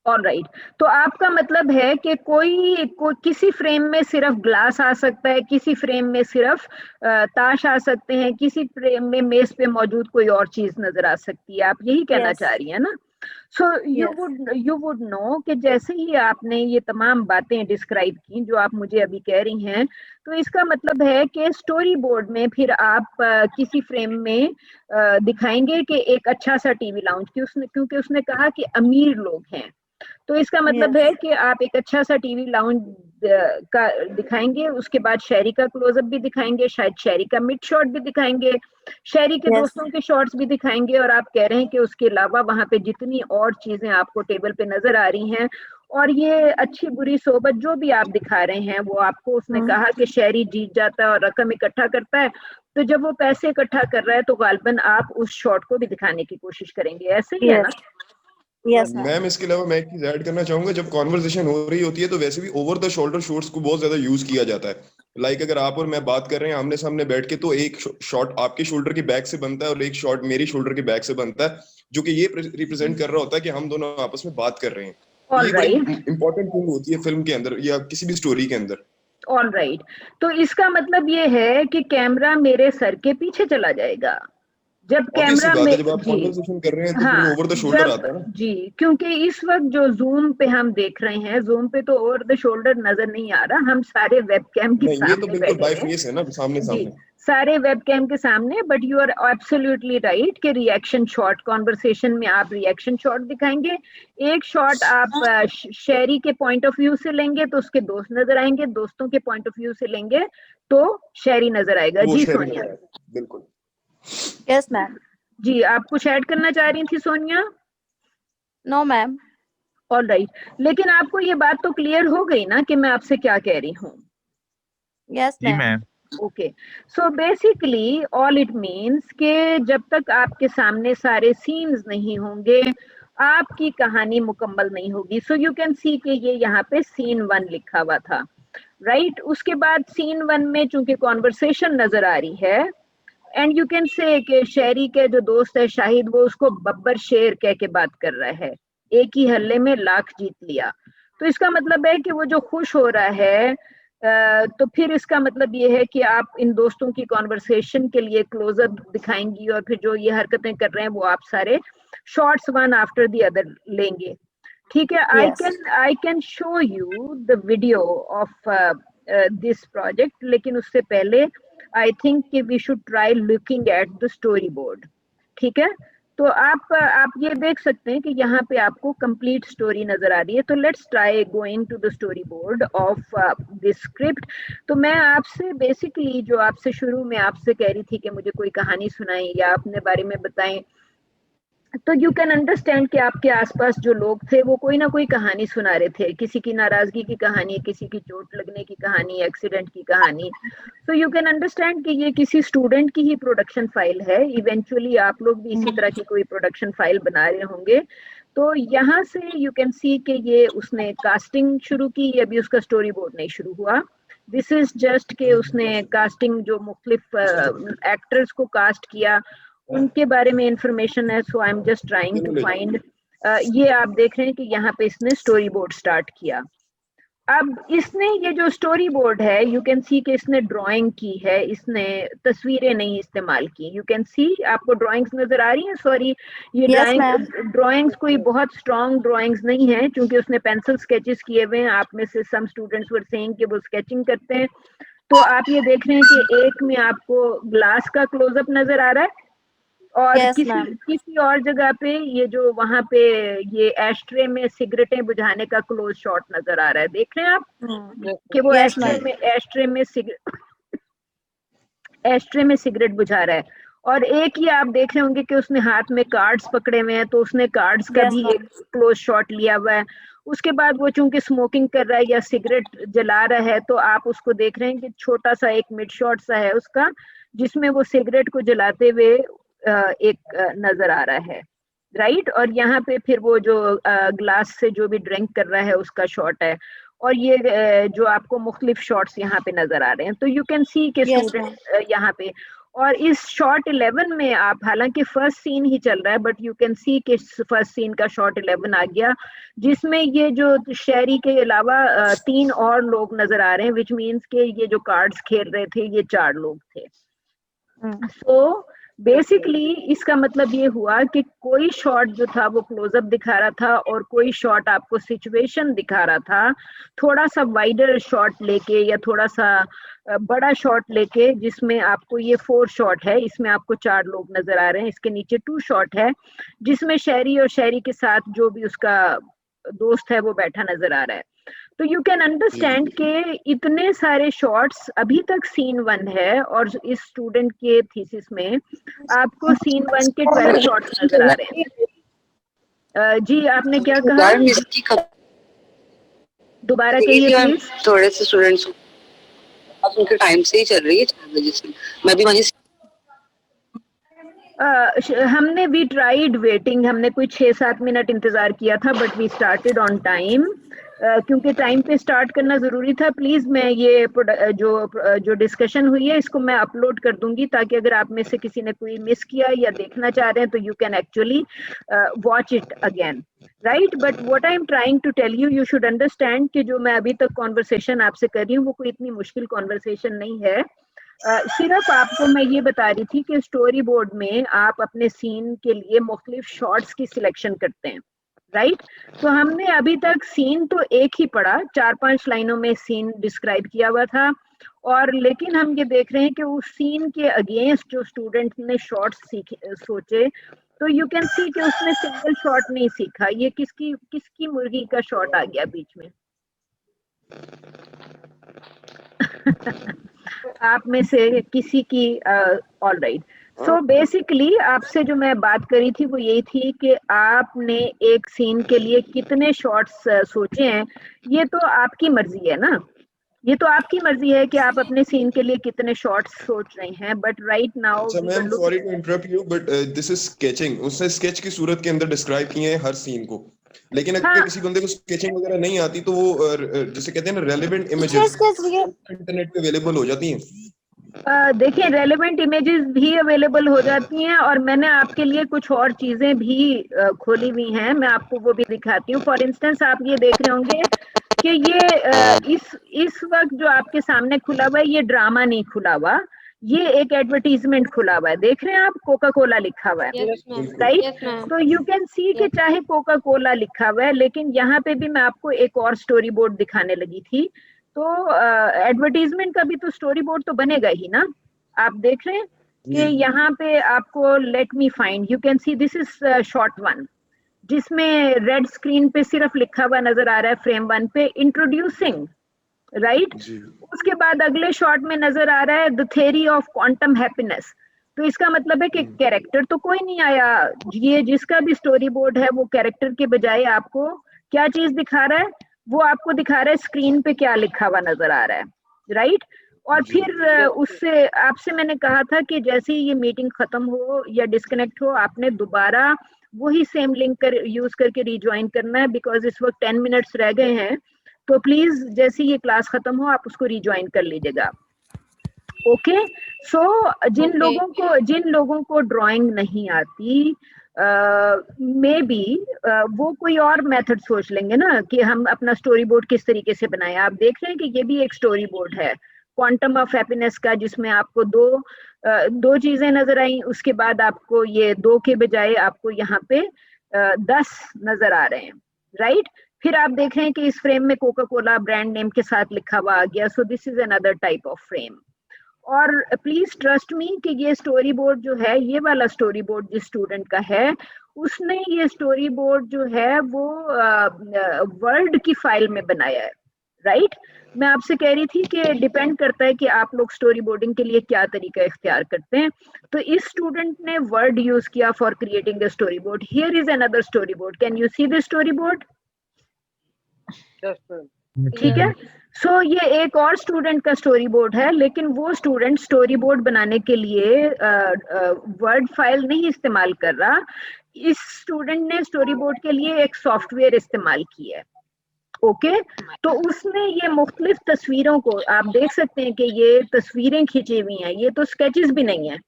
ऑल राइट, तो आपका मतलब है कि कोई किसी फ्रेम में सिर्फ ग्लास आ सकता है, किसी फ्रेम में सिर्फ ताश आ सकते हैं, किसी फ्रेम में मेज पे मौजूद कोई और चीज नजर आ सकती है, आप यही कहना चाह रही है ना? सो यू वुड नो कि जैसे ही आपने ये तमाम बातें डिस्क्राइब की जो आप मुझे अभी कह रही हैं, तो इसका मतलब है कि स्टोरी बोर्ड में फिर आप किसी फ्रेम में दिखाएंगे कि एक अच्छा सा टीवी लाउंज, क्योंकि उसने कहा कि अमीर लोग हैं, तो इसका मतलब है कि आप एक अच्छा सा टीवी लाउंज का दिखाएंगे, उसके बाद शहरी का क्लोजअप भी दिखाएंगे, शायद शहरी का मिड शॉट भी दिखाएंगे, शहरी के दोस्तों के शॉट्स भी दिखाएंगे, और आप कह रहे हैं कि उसके अलावा वहां पे जितनी और चीजें आपको टेबल पे नजर आ रही हैं, और ये अच्छी बुरी सोबत जो भी आप दिखा रहे हैं वो आपको, उसने कहा कि शहरी जीत जाता है और रकम इकट्ठा करता है, तो जब वो पैसे इकट्ठा कर रहा है तो गालिबन आप उस शॉट को भी दिखाने की कोशिश करेंगे, ऐसे ही है ना? मैम इसके अलावा मैं एक चीज ऐड करना चाहूंगा, जब कॉन्वर्सेशन हो रही होती है तो वैसे भी ओवर द शोल्डर शॉट्स को बहुत ज्यादा यूज किया जाता है। लाइक अगर आप और मैं बात कर रहे हैं आमने सामने बैठ के, तो एक शॉट आपके शोल्डर के बैक से बनता है और एक शॉट मेरी शोल्डर के बैक से बनता है, जो कि ये रिप्रेजेंट कर रहा होता है कि हम दोनों आपस में बात कर रहे हैं। ये बड़ी इंपॉर्टेंट थिंग होती है फिल्म के अंदर या किसी भी स्टोरी के अंदर। ऑल राइट, तो इसका मतलब ये है कि कैमरा मेरे सर के पीछे चला जाएगा जब कैमरा में, जब आप कन्वर्सेशन कर रहे हैं तो हाँ, फिर ओवर द शोल्डर आता है ना जी, क्योंकि इस वक्त जो जूम पे हम देख रहे हैं, जूम पे तो ओवर द शोल्डर नजर नहीं आ रहा, हम सारे वेबकैम के सामने, ये तो बिल्कुल बाय फेस है ना, सामने सामने सारे वेबकैम के सामने। But you are absolutely right कि रिएक्शन शॉट, कॉन्वर्सेशन में आप रिएक्शन शॉट दिखाएंगे, एक शॉट आप शहरी के पॉइंट ऑफ व्यू से लेंगे तो उसके दोस्त नजर आएंगे, दोस्तों के पॉइंट ऑफ व्यू से लेंगे तो शहरी नजर आएगा। जी सोनिया। बिल्कुल। Yes ma'am. जी, आप कुछ ऐड करना चाह रही थी Sonia? No ma'am. All right, लेकिन आपको ये बात तो क्लियर हो गई ना कि मैं आपसे क्या कह रही हूँ? Yes ma'am. Okay, so basically all it means कि जब तक आपके सामने सारे सीन्स नहीं होंगे आपकी कहानी मुकम्मल नहीं होगी। सो यू कैन सी कि ये यहाँ पे सीन 1 लिखा हुआ था, राइट? उसके बाद सीन 1 में चूंकि कॉन्वर्सेशन नजर आ रही है, एंड यू कैन से कि शहरी के जो दोस्त है शाहिद, वो उसको बब्बर शेर कह के बात कर रहा है, एक ही हल्ले में लाख जीत लिया। तो इसका मतलब है कि वो जो खुश हो रहा है, तो फिर इसका मतलब ये है कि आप इन दोस्तों की कॉन्वर्सेशन के लिए क्लोजअप दिखाएंगी, और फिर जो ये हरकतें कर रहे हैं वो आप सारे shots one after the other लेंगे, ठीक है? I can show you the video of this project, लेकिन उससे पहले आई थिंक कि we should try looking at the storyboard, ठीक है? तो आप ये देख सकते हैं कि यहाँ पे आपको कंप्लीट स्टोरी नजर आ रही है। तो let's try going to the storyboard of this script. तो मैं आपसे बेसिकली जो आपसे शुरू में आपसे कह रही थी कि मुझे कोई कहानी सुनाएं या अपने बारे में बताएं, तो यू कैन अंडरस्टैंड कि आपके आसपास जो लोग थे वो कोई ना कोई कहानी सुना रहे थे, किसी की नाराजगी की कहानी, किसी की चोट लगने की कहानी, एक्सीडेंट की कहानी। तो यू कैन अंडरस्टैंड कि ये किसी स्टूडेंट की ही प्रोडक्शन फाइल है। इवेंचुअली आप लोग भी इसी तरह की कोई प्रोडक्शन फाइल बना रहे होंगे। तो यहाँ से यू कैन सी कि ये उसने कास्टिंग शुरू की, अभी उसका स्टोरी बोर्ड नहीं शुरू हुआ। दिस इज जस्ट के उसने कास्टिंग, जो मुख्तलिफ एक्टर्स को कास्ट किया उनके बारे में इंफॉर्मेशन है। So I am just trying to find, ये आप देख रहे हैं कि यहाँ पे इसने स्टोरी बोर्ड स्टार्ट किया। अब इसने ये जो स्टोरी बोर्ड है, यू कैन सी कि इसने ड्राइंग की है, इसने तस्वीरें नहीं इस्तेमाल की। यू कैन सी, आपको ड्राइंग्स नजर आ रही हैं? सॉरी, ये ड्राइंग्स कोई बहुत स्ट्रॉन्ग ड्राइंग्स नहीं है, क्योंकि उसने पेंसिल स्केचेस किए हुए हैं। आप में से सम स्टूडेंट्स वर सेइंग कि वो स्केचिंग करते हैं। तो आप ये देख रहे हैं कि एक में आपको ग्लास का क्लोजअप नजर आ रहा है, और किसी और जगह पे ये जो वहां पे ये एस्ट्रे में सिगरेटें बुझाने का क्लोज शॉट नजर आ रहा है। देख रहे हैं आप कि वो एस्ट्रे में सिगरेट बुझा रहा है। और एक ही आप देख रहे होंगे कि उसने हाथ में कार्ड्स पकड़े हुए हैं, तो उसने कार्ड्स का भी एक क्लोज शॉट लिया हुआ है। उसके बाद वो चूंकि स्मोकिंग कर रहा है या सिगरेट जला रहा है, तो आप उसको देख रहे हैं कि छोटा सा एक मिड शॉट सा है उसका, जिसमें वो सिगरेट को जलाते हुए एक नजर आ रहा है, राइट? और यहाँ पे फिर वो जो ग्लास से जो भी ड्रिंक कर रहा है उसका शॉट है, और ये जो आपको मुख्तलिफ शॉट्स यहाँ पे नजर आ रहे हैं। तो यू कैन सी के स्टूडेंट यहाँ पे, और इस शॉट 11 में आप, हालांकि फर्स्ट सीन ही चल रहा है, बट यू कैन सी कि फर्स्ट सीन का शॉट 11 आ गया, जिसमें ये जो शहरी के अलावा 3 और लोग नजर आ रहे हैं, विच मीन्स के ये जो कार्ड्स खेल रहे थे ये 4 लोग थे। सो बेसिकली इसका मतलब ये हुआ कि कोई शॉट जो था वो क्लोजअप दिखा रहा था, और कोई शॉट आपको सिचुएशन दिखा रहा था, थोड़ा सा वाइडर शॉट लेके या थोड़ा सा बड़ा शॉट लेके, जिसमें आपको ये 4 शॉट है, इसमें आपको 4 लोग नजर आ रहे हैं, इसके नीचे 2 शॉट है जिसमें शहरी और शहरी के साथ जो भी उसका दोस्त है वो बैठा नजर आ रहा है। तो यू कैन अंडरस्टैंड के इतने सारे शॉट्स अभी तक सीन 1 है और इस स्टूडेंट के थीसिस में आपको सीन 1 के 12 शॉट्स नजर आ रहे हैं। जी आपने क्या कहा, दोबारा कहिए प्लीज। थोड़े से स्टूडेंट्स अब उनके टाइम से ही चल रही है 4 बजे से, मैं भी वहीं हमने वी ट्राइड वेटिंग, हमने कोई 6-7 मिनट इंतजार किया था but we started on time, क्योंकि टाइम पे स्टार्ट करना जरूरी था। प्लीज मैं ये जो डिस्कशन हुई है इसको मैं अपलोड कर दूंगी ताकि अगर आप में से किसी ने कोई मिस किया या देखना चाह रहे हैं तो you can actually watch it again, right. But what I am trying to tell you, you should understand कि जो मैं अभी तक कॉन्वर्सेशन आपसे कर रही हूँ वो कोई इतनी मुश्किल कॉन्वर्सेशन नहीं है। सिर्फ आपको मैं ये बता रही थी कि स्टोरी बोर्ड में आप अपने सीन के लिए मुख्तलिफ शॉट्स की सिलेक्शन करते हैं, राइट। तो हमने अभी तक सीन तो एक ही पढ़ा, 4-5 लाइनों में सीन डिस्क्राइब किया हुआ था, और लेकिन हम ये देख रहे हैं कि उस सीन के अगेंस्ट जो स्टूडेंट ने शॉट्स सोचे, तो यू कैन सी कि उसने सिंगल शॉट नहीं सीखा। ये किसकी मुर्गी का शॉट आ गया बीच में आप में से किसी की, ऑल राइट। सो बेसिकली आपसे जो मैं बात करी थी वो यही थी कि आपने एक सीन के लिए कितने शॉट्स सोचे हैं, ये तो आपकी मर्जी है ना, ये तो आपकी मर्जी है कि आप अपने सीन के लिए कितने शॉट्स सोच रहे हैं। But right now ma'am sorry to interrupt you but this is sketching, उसने स्केच की सूरत के अंदर डिस्क्राइब किए हैं हर सीन को, लेकिन अगर किसी बंदे को स्केचिंग वगैरह नहीं आती तो वो जैसे कहते हैं ना रेलेवेंट इमेजेस इंटरनेट पे अवेलेबल हो जाती हैं। देखिए रेलेवेंट इमेजेस भी अवेलेबल हो जाती हैं और मैंने आपके लिए कुछ और चीजें भी खोली हुई हैं, मैं आपको वो भी दिखाती हूँ। फॉर इंस्टेंस आप ये देख रहे होंगे कि ये इस वक्त जो आपके सामने खुला हुआ है ये ड्रामा नहीं खुला हुआ, ये एक एडवर्टीजमेंट खुला हुआ है, देख रहे हैं आप, कोका कोला लिखा हुआ है, राइट। तो यू कैन सी कि चाहे कोका कोला लिखा हुआ है लेकिन यहाँ पे भी मैं आपको एक और स्टोरी बोर्ड दिखाने लगी थी। तो एडवर्टीजमेंट का भी तो स्टोरी बोर्ड तो बनेगा ही ना। आप देख रहे हैं कि यहाँ पे आपको let me find, you can see this is shot 1 जिसमें रेड स्क्रीन पे सिर्फ लिखा हुआ नजर आ रहा है फ्रेम 1 पे इंट्रोड्यूसिंग, राइट। उसके बाद अगले शॉट में नजर आ रहा है the theory of quantum happiness. तो इसका मतलब है कि कैरेक्टर तो कोई नहीं आया, ये जिसका भी स्टोरी बोर्ड है वो कैरेक्टर के बजाय आपको क्या चीज दिखा रहा है, वो आपको दिखा रहा है स्क्रीन पे क्या लिखा हुआ नजर आ रहा है, राइट। और फिर उससे आपसे मैंने कहा था कि जैसे ही ये मीटिंग खत्म हो या डिस्कनेक्ट हो आपने दोबारा वही सेम लिंक यूज करके रिज्वाइन करना है, बिकॉज इस वक्त 10 मिनट्स रह गए हैं। तो प्लीज जैसे ये क्लास खत्म हो आप उसको रिज्वाइन कर लीजिएगा, ओके। सो जिन लोगों को ड्राइंग नहीं आती मे बी वो कोई और मेथड सोच लेंगे ना कि हम अपना स्टोरी बोर्ड किस तरीके से बनाएं। आप देख रहे हैं कि ये भी एक स्टोरी बोर्ड है क्वांटम ऑफ हैप्पीनेस का, जिसमें आपको दो चीजें नजर आई, उसके बाद आपको ये 2 के बजाय आपको यहाँ पे 10 नजर आ रहे हैं, राइट। फिर आप देख रहे हैं कि इस फ्रेम में कोका कोला ब्रांड नेम के साथ लिखा हुआ आ गया, so this is another type of frame. और प्लीज ट्रस्ट मी कि ये स्टोरी बोर्ड जो है, ये वाला स्टोरी बोर्ड जिस स्टूडेंट का है, उसने ये स्टोरी बोर्ड जो है वो वर्ड की फाइल में बनाया है, राइट। मैं आपसे कह रही थी कि डिपेंड करता है कि आप लोग स्टोरी बोर्डिंग के लिए क्या तरीका इख्तियार करते हैं। तो इस स्टूडेंट ने वर्ड यूज किया for creating the story board. Here is another story board, can you see the storyboard? ठीक है। सो ये एक और स्टूडेंट का स्टोरी बोर्ड है, लेकिन वो स्टूडेंट स्टोरी बोर्ड बनाने के लिए वर्ड फाइल नहीं इस्तेमाल कर रहा। इस स्टूडेंट ने स्टोरी बोर्ड के लिए एक सॉफ्टवेयर इस्तेमाल किया है, ओके। तो उसने ये मुख्तलिफ तस्वीरों को आप देख सकते हैं कि ये तस्वीरें खींची हुई हैं, ये तो स्केचेस भी नहीं है,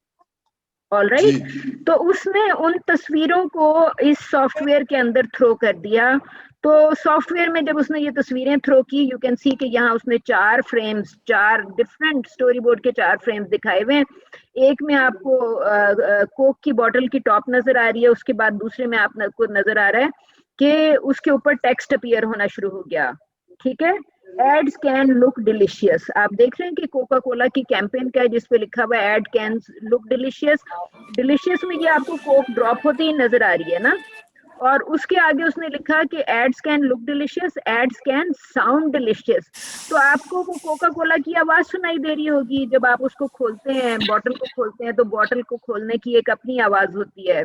ऑल राइट। तो उसने उन तस्वीरों को इस सॉफ्टवेयर के अंदर थ्रो कर दिया। तो सॉफ्टवेयर में जब उसने ये तस्वीरें थ्रो की, यू कैन सी कि यहाँ उसने 4 फ्रेम्स, 4 डिफरेंट स्टोरी बोर्ड के 4 फ्रेम्स दिखाए हुए हैं। एक में आपको कोक की बोतल की टॉप नजर आ रही है, उसके बाद दूसरे में आपको नजर आ रहा है कि उसके ऊपर टेक्स्ट अपीयर होना शुरू हो गया, ठीक है। एड्स कैन लुक डिलीशियस, आप देख रहे हैं कि कोका कोला की कैंपेन का है जिसपे लिखा हुआ है ad can look delicious. Delicious में ये आपको कोक ड्रॉप होती ही नजर आ रही है ना। और उसके आगे उसने लिखा कि ads can look delicious, ads can sound delicious. तो आपको वो कोका कोला की आवाज सुनाई दे रही होगी जब आप उसको खोलते हैं, बॉटल को खोलते हैं, तो बॉटल को खोलने की एक अपनी आवाज होती है।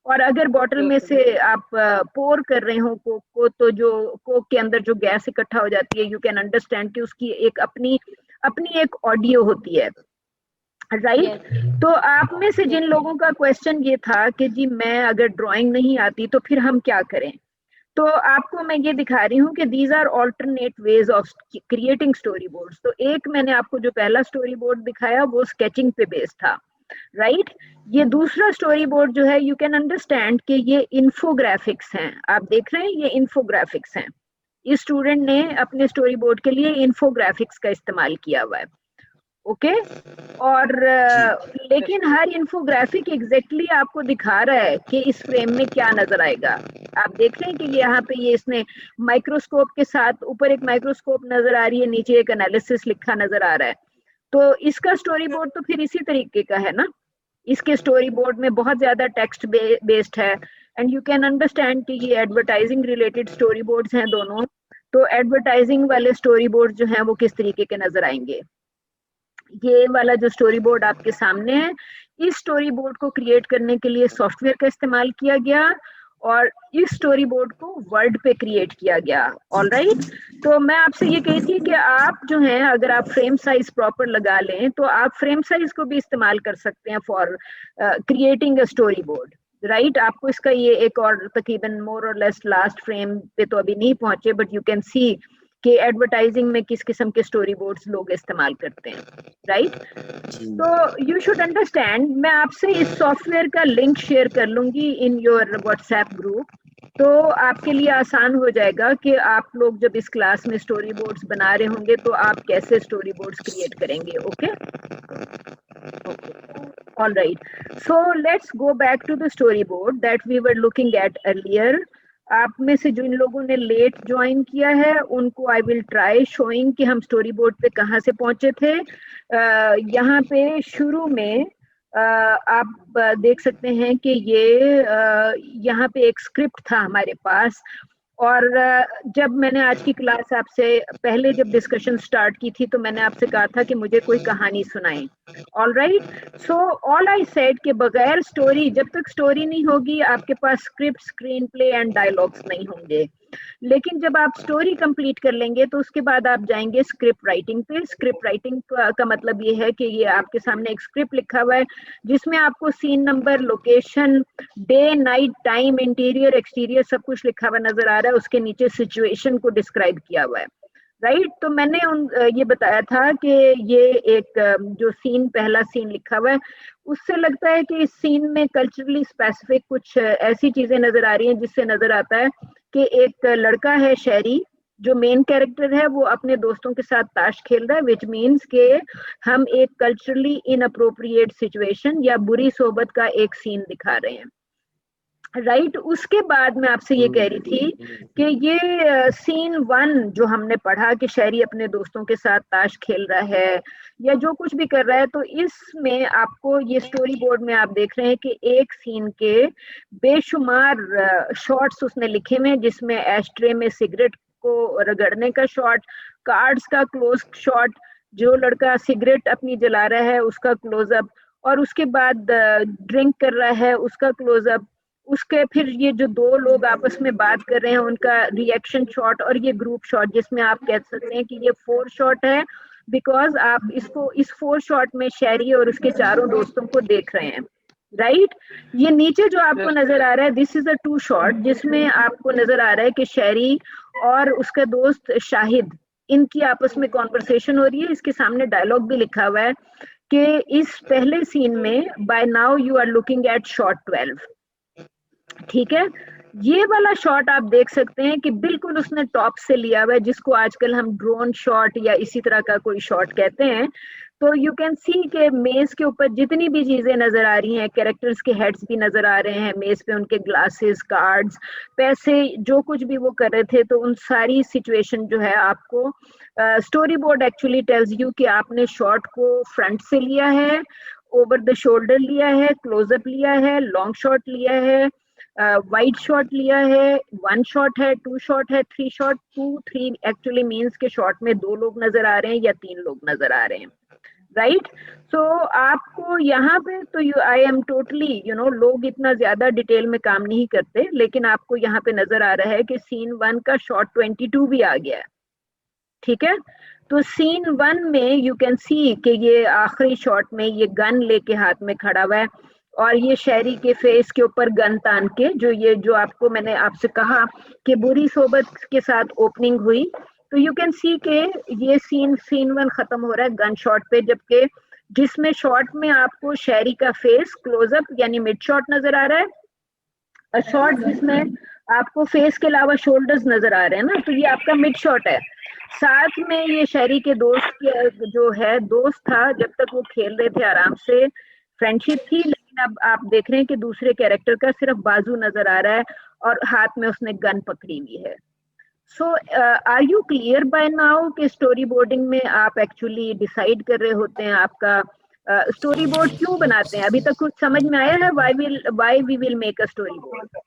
और अगर बॉटल में से आप पोर कर रहे हो कोक को, तो जो कोक के अंदर जो गैस इकट्ठा हो जाती है, यू कैन अंडरस्टैंड कि उसकी एक अपनी एक ऑडियो होती है, राइट। तो आप में से जिन लोगों का क्वेश्चन ये था कि जी मैं अगर ड्राइंग नहीं आती तो फिर हम क्या करें, तो आपको मैं ये दिखा रही हूँ कि these are alternate ways of creating storyboards. तो एक मैंने आपको जो पहला स्टोरी बोर्ड दिखाया वो स्केचिंग पे बेस्ड था, राइट। ये दूसरा स्टोरी बोर्ड जो है, यू कैन अंडरस्टैंड कि ये इंफोग्राफिक्स हैं। आप देख रहे हैं ये इंफोग्राफिक्स हैं। इस स्टूडेंट ने अपने स्टोरी बोर्ड के लिए इंफोग्राफिक्स का इस्तेमाल किया हुआ है, ओके। और लेकिन हर इंफोग्राफिक एग्जैक्टली आपको दिखा रहा है कि इस फ्रेम में क्या नजर आएगा। आप देख रहे हैं कि यहाँ पे ये इसने माइक्रोस्कोप के साथ, ऊपर एक माइक्रोस्कोप नजर आ रही है, नीचे एक एनालिसिस लिखा नजर आ रहा है। तो इसका स्टोरी बोर्ड तो फिर इसी तरीके का है ना। इसके स्टोरी बोर्ड में बहुत ज्यादा टेक्स्ट बेस्ड है, एंड यू कैन अंडरस्टैंड कि ये एडवर्टाइजिंग रिलेटेड स्टोरी बोर्ड्स हैं दोनों। तो एडवर्टाइजिंग वाले स्टोरी बोर्ड जो हैं वो किस तरीके के नजर आएंगे। ये वाला जो स्टोरी बोर्ड आपके सामने है, इस स्टोरी बोर्ड को क्रिएट करने के लिए सॉफ्टवेयर का इस्तेमाल किया गया, और इस स्टोरी बोर्ड को वर्ड पे क्रिएट किया गया। ऑलराइट, तो मैं आपसे ये कही थी कि आप जो हैं, अगर आप फ्रेम साइज प्रॉपर लगा लें तो आप फ्रेम साइज को भी इस्तेमाल कर सकते हैं for creating a story board, right. आपको इसका ये एक और तकरीबन मोर और लेस लास्ट फ्रेम पे तो अभी नहीं पहुंचे, बट यू कैन सी कि एडवर्टाइजिंग में किस किस्म के स्टोरी बोर्ड्स लोग इस्तेमाल करते हैं, राइट। तो यू शुड अंडरस्टैंड, मैं आपसे इस सॉफ्टवेयर का लिंक शेयर कर लूंगी इन योर व्हाट्सएप ग्रुप, तो आपके लिए आसान हो जाएगा कि आप लोग जब इस क्लास में स्टोरी बोर्ड्स बना रहे होंगे तो आप कैसे स्टोरी बोर्ड्स क्रिएट करेंगे, okay. All right, so let's go back to the storyboard that we were looking at earlier. आप में से जिन लोगों ने लेट ज्वाइन किया है उनको आई विल ट्राई शोइंग कि हम स्टोरी बोर्ड पे कहाँ से पहुंचे थे। यहाँ पे शुरू में आप देख सकते हैं कि ये यहाँ पे एक स्क्रिप्ट था हमारे पास, और जब मैंने आज की क्लास आपसे पहले जब डिस्कशन स्टार्ट की थी तो मैंने आपसे कहा था कि मुझे कोई कहानी सुनाएं। All right, so all I said कि बगैर स्टोरी, जब तक स्टोरी नहीं होगी आपके पास script, screenplay and dialogues नहीं होंगे। लेकिन जब आप स्टोरी कंप्लीट कर लेंगे तो उसके बाद आप जाएंगे स्क्रिप्ट राइटिंग पे। स्क्रिप्ट राइटिंग का मतलब ये है कि ये आपके सामने एक स्क्रिप्ट लिखा हुआ है जिसमें आपको scene number, location, day, night, time, interior, exterior सब कुछ लिखा हुआ नजर आ रहा है। उसके नीचे सिचुएशन को डिस्क्राइब किया हुआ है, राइट। तो मैंने ये बताया था कि ये एक जो सीन, पहला सीन लिखा हुआ है, उससे लगता है कि इस सीन में कल्चरली स्पेसिफिक कुछ ऐसी चीजें नजर आ रही हैं जिससे नजर आता है कि एक लड़का है शहरी, जो मेन कैरेक्टर है, वो अपने दोस्तों के साथ ताश खेल रहा है, विच मीन्स के हम एक कल्चरली इनअप्रोप्रिएट सिचुएशन या बुरी सोबत का एक सीन दिखा रहे हैं, राइट। उसके बाद मैं आपसे ये कह रही थी कि ये सीन 1 जो हमने पढ़ा कि शहरी अपने दोस्तों के साथ ताश खेल रहा है या जो कुछ भी कर रहा है, तो इसमें आपको ये स्टोरी बोर्ड में आप देख रहे हैं कि एक सीन के बेशुमार शॉट्स उसने लिखे हुए हैं, जिसमें एस्ट्रे में सिगरेट को रगड़ने का शॉट, कार्ड्स का क्लोज शॉट, जो लड़का सिगरेट अपनी जला रहा है उसका क्लोजअप, और उसके बाद ड्रिंक कर रहा है उसका क्लोजअप, उसके फिर ये जो दो लोग आपस में बात कर रहे हैं उनका रिएक्शन शॉट, और ये ग्रुप शॉट जिसमें आप कह सकते हैं कि ये 4 शॉट है, बिकॉज आप इसको इस 4 शॉट में शहरी और उसके चारों दोस्तों को देख रहे हैं, राइट। ये नीचे जो आपको नजर आ रहा है, दिस इज अ 2 शॉट जिसमें आपको नजर आ रहा है कि शहरी और उसका दोस्त शाहिद, इनकी आपस में कॉन्वर्सेशन हो रही है। इसके सामने डायलॉग भी लिखा हुआ है कि इस पहले सीन में by now you are looking at shot 12, ठीक है। ये वाला शॉट आप देख सकते हैं कि बिल्कुल उसने टॉप से लिया हुआ है, जिसको आजकल हम ड्रोन शॉट या इसी तरह का कोई शॉट कहते हैं। तो यू कैन सी के मेज के ऊपर जितनी भी चीजें नजर आ रही हैं, कैरेक्टर्स के हेड्स भी नजर आ रहे हैं, मेज पे उनके ग्लासेस, कार्ड्स, पैसे, जो कुछ भी वो कर रहे थे, तो उन सारी सिचुएशन जो है आपको story board actually tells you कि आपने शॉट को फ्रंट से लिया है, ओवर द शोल्डर लिया है, क्लोजअप लिया है, लॉन्ग शॉट लिया है, वाइड शॉट लिया है, 1 शॉट है, 2 शॉट है, 3 शॉट। 2 3 एक्चुअली मीन्स के शॉट में 2 लोग नजर आ रहे हैं या 3 लोग नजर आ रहे हैं, राइट। सो आपको यहाँ पे तो आई एम टोटली लोग इतना ज्यादा डिटेल में काम नहीं करते, लेकिन आपको यहाँ पे नजर आ रहा है कि सीन 1 का शॉट 22 भी आ गया है, ठीक है। तो सीन 1 में यू कैन सी कि ये आखिरी शॉट में ये गन लेके हाथ में खड़ा हुआ है और ये शहरी के फेस के ऊपर गन तान के, जो आपको मैंने आपसे कहा कि बुरी सोबत के साथ ओपनिंग हुई, तो यू कैन सी के ये सीन 1 खत्म हो रहा है गन शॉट पे, जबकि जिसमें शॉट में आपको शहरी का फेस क्लोजअप यानी मिड शॉट नजर आ रहा है, और शॉट जिसमें आपको फेस के अलावा शोल्डर्स नजर आ रहे हैं ना, तो ये आपका मिड शॉट है। साथ में ये शहरी के दोस्त के जो है दोस्त था, जब तक वो खेल रहे थे आराम से, फ्रेंडशिप थी, लेकिन अब आप देख रहे हैं कि दूसरे कैरेक्टर का सिर्फ बाजू नजर आ रहा है और हाथ में उसने गन पकड़ी हुई है। So are you clear by now कि स्टोरी बोर्डिंग में आप एक्चुअली डिसाइड कर रहे होते हैं आपका स्टोरी बोर्ड क्यों बनाते हैं? अभी तक कुछ समझ में आया है why we will make a storyboard?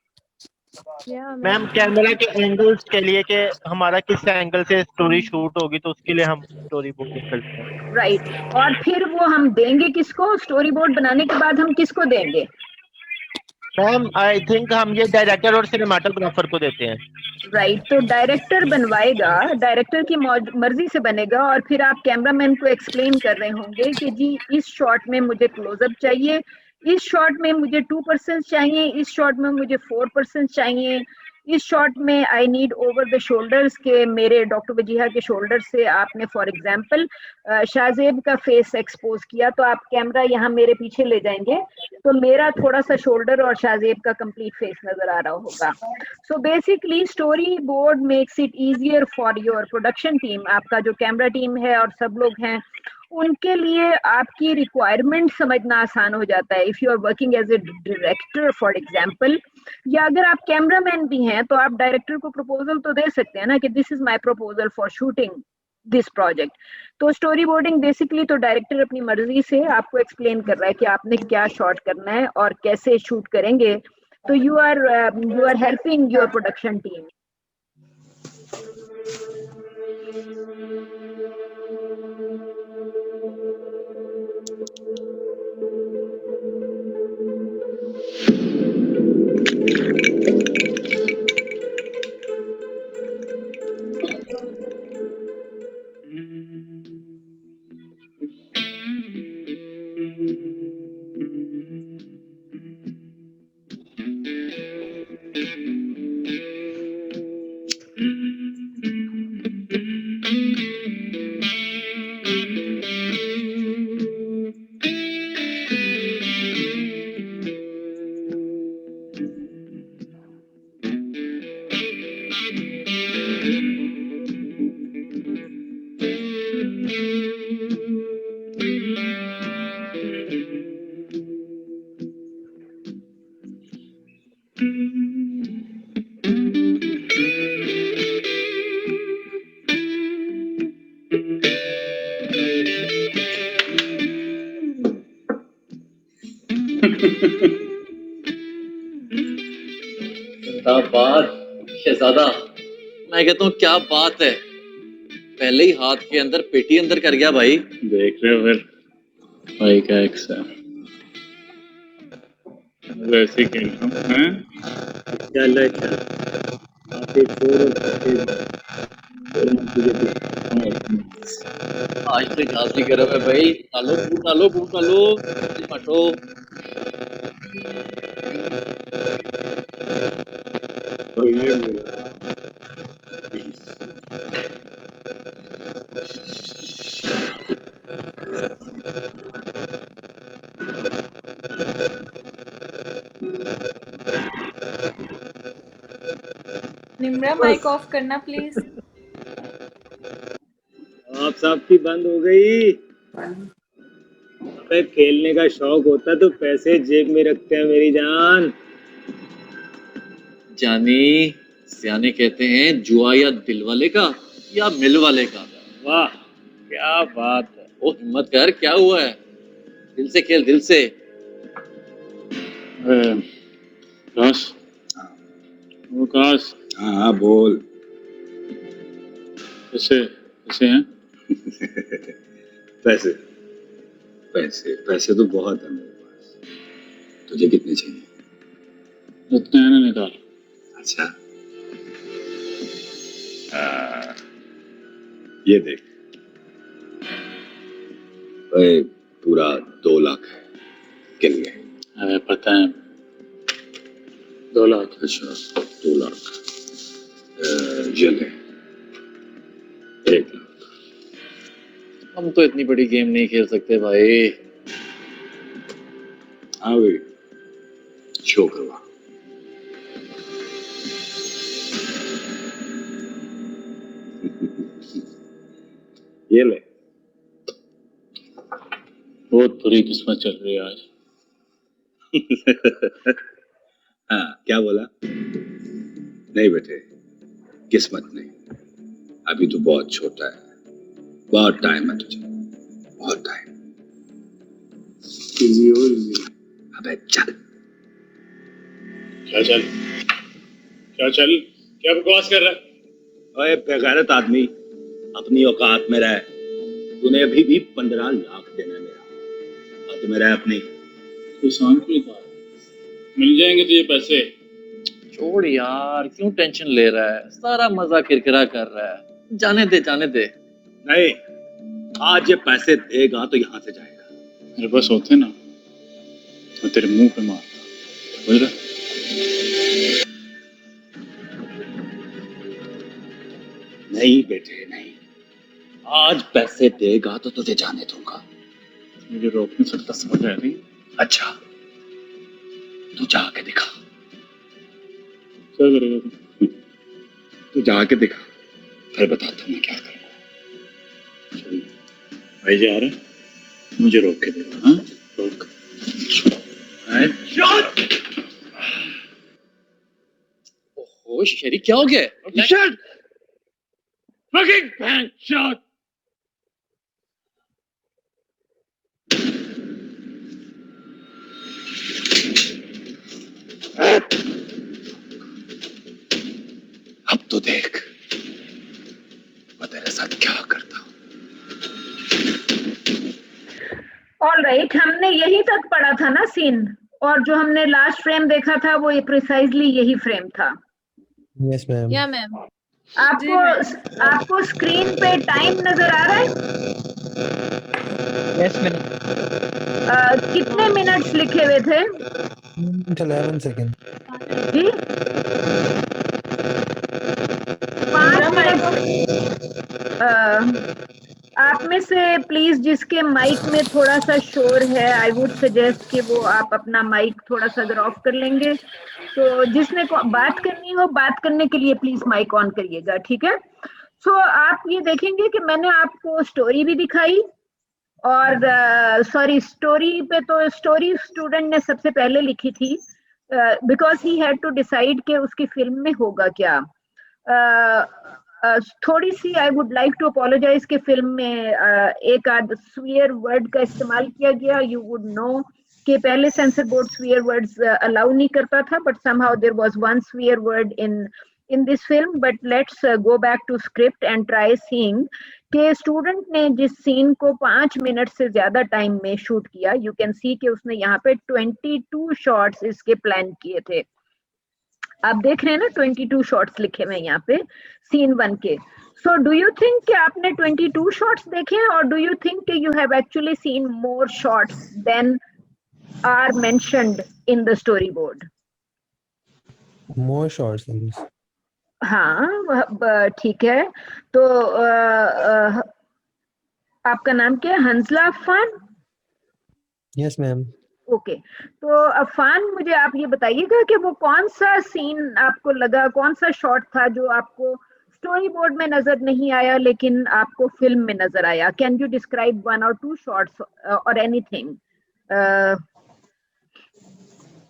Ma'am camera के एंगल्स के लिए कि हमारा किस एंगल से स्टोरी शूट होगी, तो उसके लिए हम स्टोरी बुकिंग करते हैं। राइट, और फिर वो हम देंगे किसको? स्टोरी बोर्ड बनाने के बाद हम किसको देंगे? मैम आई थिंक हम ये डायरेक्टर और सिनेमाटोग्राफर को देते हैं। राइट, तो डायरेक्टर बनवाएगा, डायरेक्टर की मर्जी से बनेगा, और फिर आप कैमरामैन को एक्सप्लेन कर रहे होंगे कि जी इस शॉट में मुझे क्लोजअप चाहिए, इस शॉट में मुझे 2% चाहिए, इस शॉट में मुझे 4% चाहिए, इस शॉट में I need over the shoulders के मेरे डॉक्टर वजीहा के शोल्डर से आपने फॉर एग्जांपल शाहजेब का फेस एक्सपोज किया, तो आप कैमरा यहाँ मेरे पीछे ले जाएंगे तो मेरा थोड़ा सा शोल्डर और शाहजेब का कंप्लीट फेस नजर आ रहा होगा। So basically story board makes it easier for your production team, आपका जो कैमरा टीम है और सब लोग हैं उनके लिए आपकी रिक्वायरमेंट समझना आसान हो जाता है। If you are working as a director for example, या अगर आप कैमरामैन भी हैं तो आप डायरेक्टर को प्रपोजल तो दे सकते हैं ना कि this is my proposal for shooting this project. तो स्टोरी बोर्डिंग बेसिकली तो डायरेक्टर अपनी मर्जी से आपको एक्सप्लेन कर रहा है कि आपने क्या शॉट करना है और कैसे शूट करेंगे, तो you are helping your production team. क्या बात शहजादा, मैं कहता हूँ क्या बात है, पहले ही हाथ के अंदर पेटी अंदर कर गया भाई। देख रहे हो फिर भाई का एक्स है, वैसे खेलना है। चल आज तो झांसी गर्म है भाई, डालो बूट डालो मटो। निम्रा माइक ऑफ करना प्लीज। आप सबकी बंद हो गई। अबे खेलने का शौक होता तो पैसे जेब में रखते हैं मेरी जान। जानी सियाने कहते हैं जुआ या दिल वाले का या मिल वाले का। वाह क्या बात है। ओ हिम्मत कर, क्या हुआ है, दिल से खेल दिल से। बस विकास। हाँ हाँ बोल। कैसे कैसे हैं? पैसे पैसे पैसे तो बहुत है मेरे पास। तुझे कितने चाहिए? इतने हैं ना निकाल। अच्छा ये देख, भाई पूरा 2 लाख है, गिन गए। हमें पता है 2 लाख। अच्छा 2 लाख, ये ले 1 लाख। हम तो इतनी बड़ी गेम नहीं खेल सकते भाई। हाँ भाई, शो करवा। ये ले। बहुत बुरी किस्मत चल रही है आज। हाँ क्या बोला? नहीं बेटे, किस्मत नहीं, अभी तो बहुत छोटा है, बहुत टाइम है तुझे, बहुत टाइम। अबे चल। क्या चल क्या चल क्या बकवास कर रहा है? ओए बेगैरत आदमी, अपनी औकात में रह। तूने अभी भी 15 लाख देना है मेरा, हाथ में रह अपनी। किसान की था, मिल जाएंगे तुझे पैसे। छोड़ यार, क्यों टेंशन ले रहा है? सारा मजा किरकिरा कर रहा है। जाने दे जाने दे। नहीं, आज ये पैसे देगा तो यहाँ से जाएगा। मेरे पास होते ना तो तेरे मुंह पे मारता, समझ रहा? नहीं बेटे नहीं, आज पैसे देगा तो तुझे जाने दूंगा। मुझे रोक नहीं सकता, समझ रहा नहीं? अच्छा तू जाके दिखा। क्या करेगा तू? तू जाके दिखा, फिर बताता हूँ मैं क्या करूँगा। चल भाई जा रहे हैं, मुझे रोक के देगा। हाँ रोक। ओह शेरी, क्या हो गया? Shut! Fucking bang shot! अब तो देख मैं तेरे साथ क्या करता हूँ। ऑलराइट, हमने यही तक पढ़ा था ना सीन, और जो हमने लास्ट फ्रेम देखा था वो ये प्रिसाइजली यही फ्रेम था। Yes ma'am. या मैम। आपको स्क्रीन पे टाइम नजर आ रहा है? Yes ma'am. कितने मिनट्स लिखे हुए थे? 11 सेकंड जी 5 मिनट। आप में से प्लीज जिसके माइक में थोड़ा सा शोर है, आई वुड सजेस्ट कि वो आप अपना माइक थोड़ा सा अगर ऑफ कर लेंगे तो जिसने बात करनी हो, बात करने के लिए प्लीज माइक ऑन करिएगा, ठीक है? सो आप ये देखेंगे कि मैंने आपको स्टोरी भी दिखाई, और सॉरी स्टोरी पे तो स्टोरी स्टूडेंट ने सबसे पहले लिखी थी because he had to decide कि उसकी फिल्म में होगा क्या। थोड़ी सी I would like to apologise कि फिल्म में एक आध स्वीयर वर्ड का इस्तेमाल किया गया। यू वुड नो कि पहले censor board swear words allow नहीं करता था, but somehow there was one swear word in this film. But let's go back to script and try seeing कि स्टूडेंट ने जिस सीन को 5 मिनट से ज्यादा टाइम में शूट किया, यू कैन सी कि उसने यहाँ पे 22 शॉट्स इसके प्लान किए थे। आप देख रहे हैं ना 22 शॉट्स लिखे हुए यहाँ पे सीन 1 के। सो डू यू थिंक कि आपने 22 शॉट्स देखे हैं, और डू यू थिंक कि you have actually seen more shots than are mentioned in the storyboard? More shots. हाँ ठीक है। तो आपका नाम क्या है? हंसला अफान? Yes ma'am. ओके, तो अफान मुझे आप ये बताइएगा कि वो कौन सा सीन आपको लगा, कौन सा शॉट था जो आपको स्टोरी बोर्ड में नजर नहीं आया लेकिन आपको फिल्म में नजर आया? Can you describe 1 or 2 shots और एनीथिंग?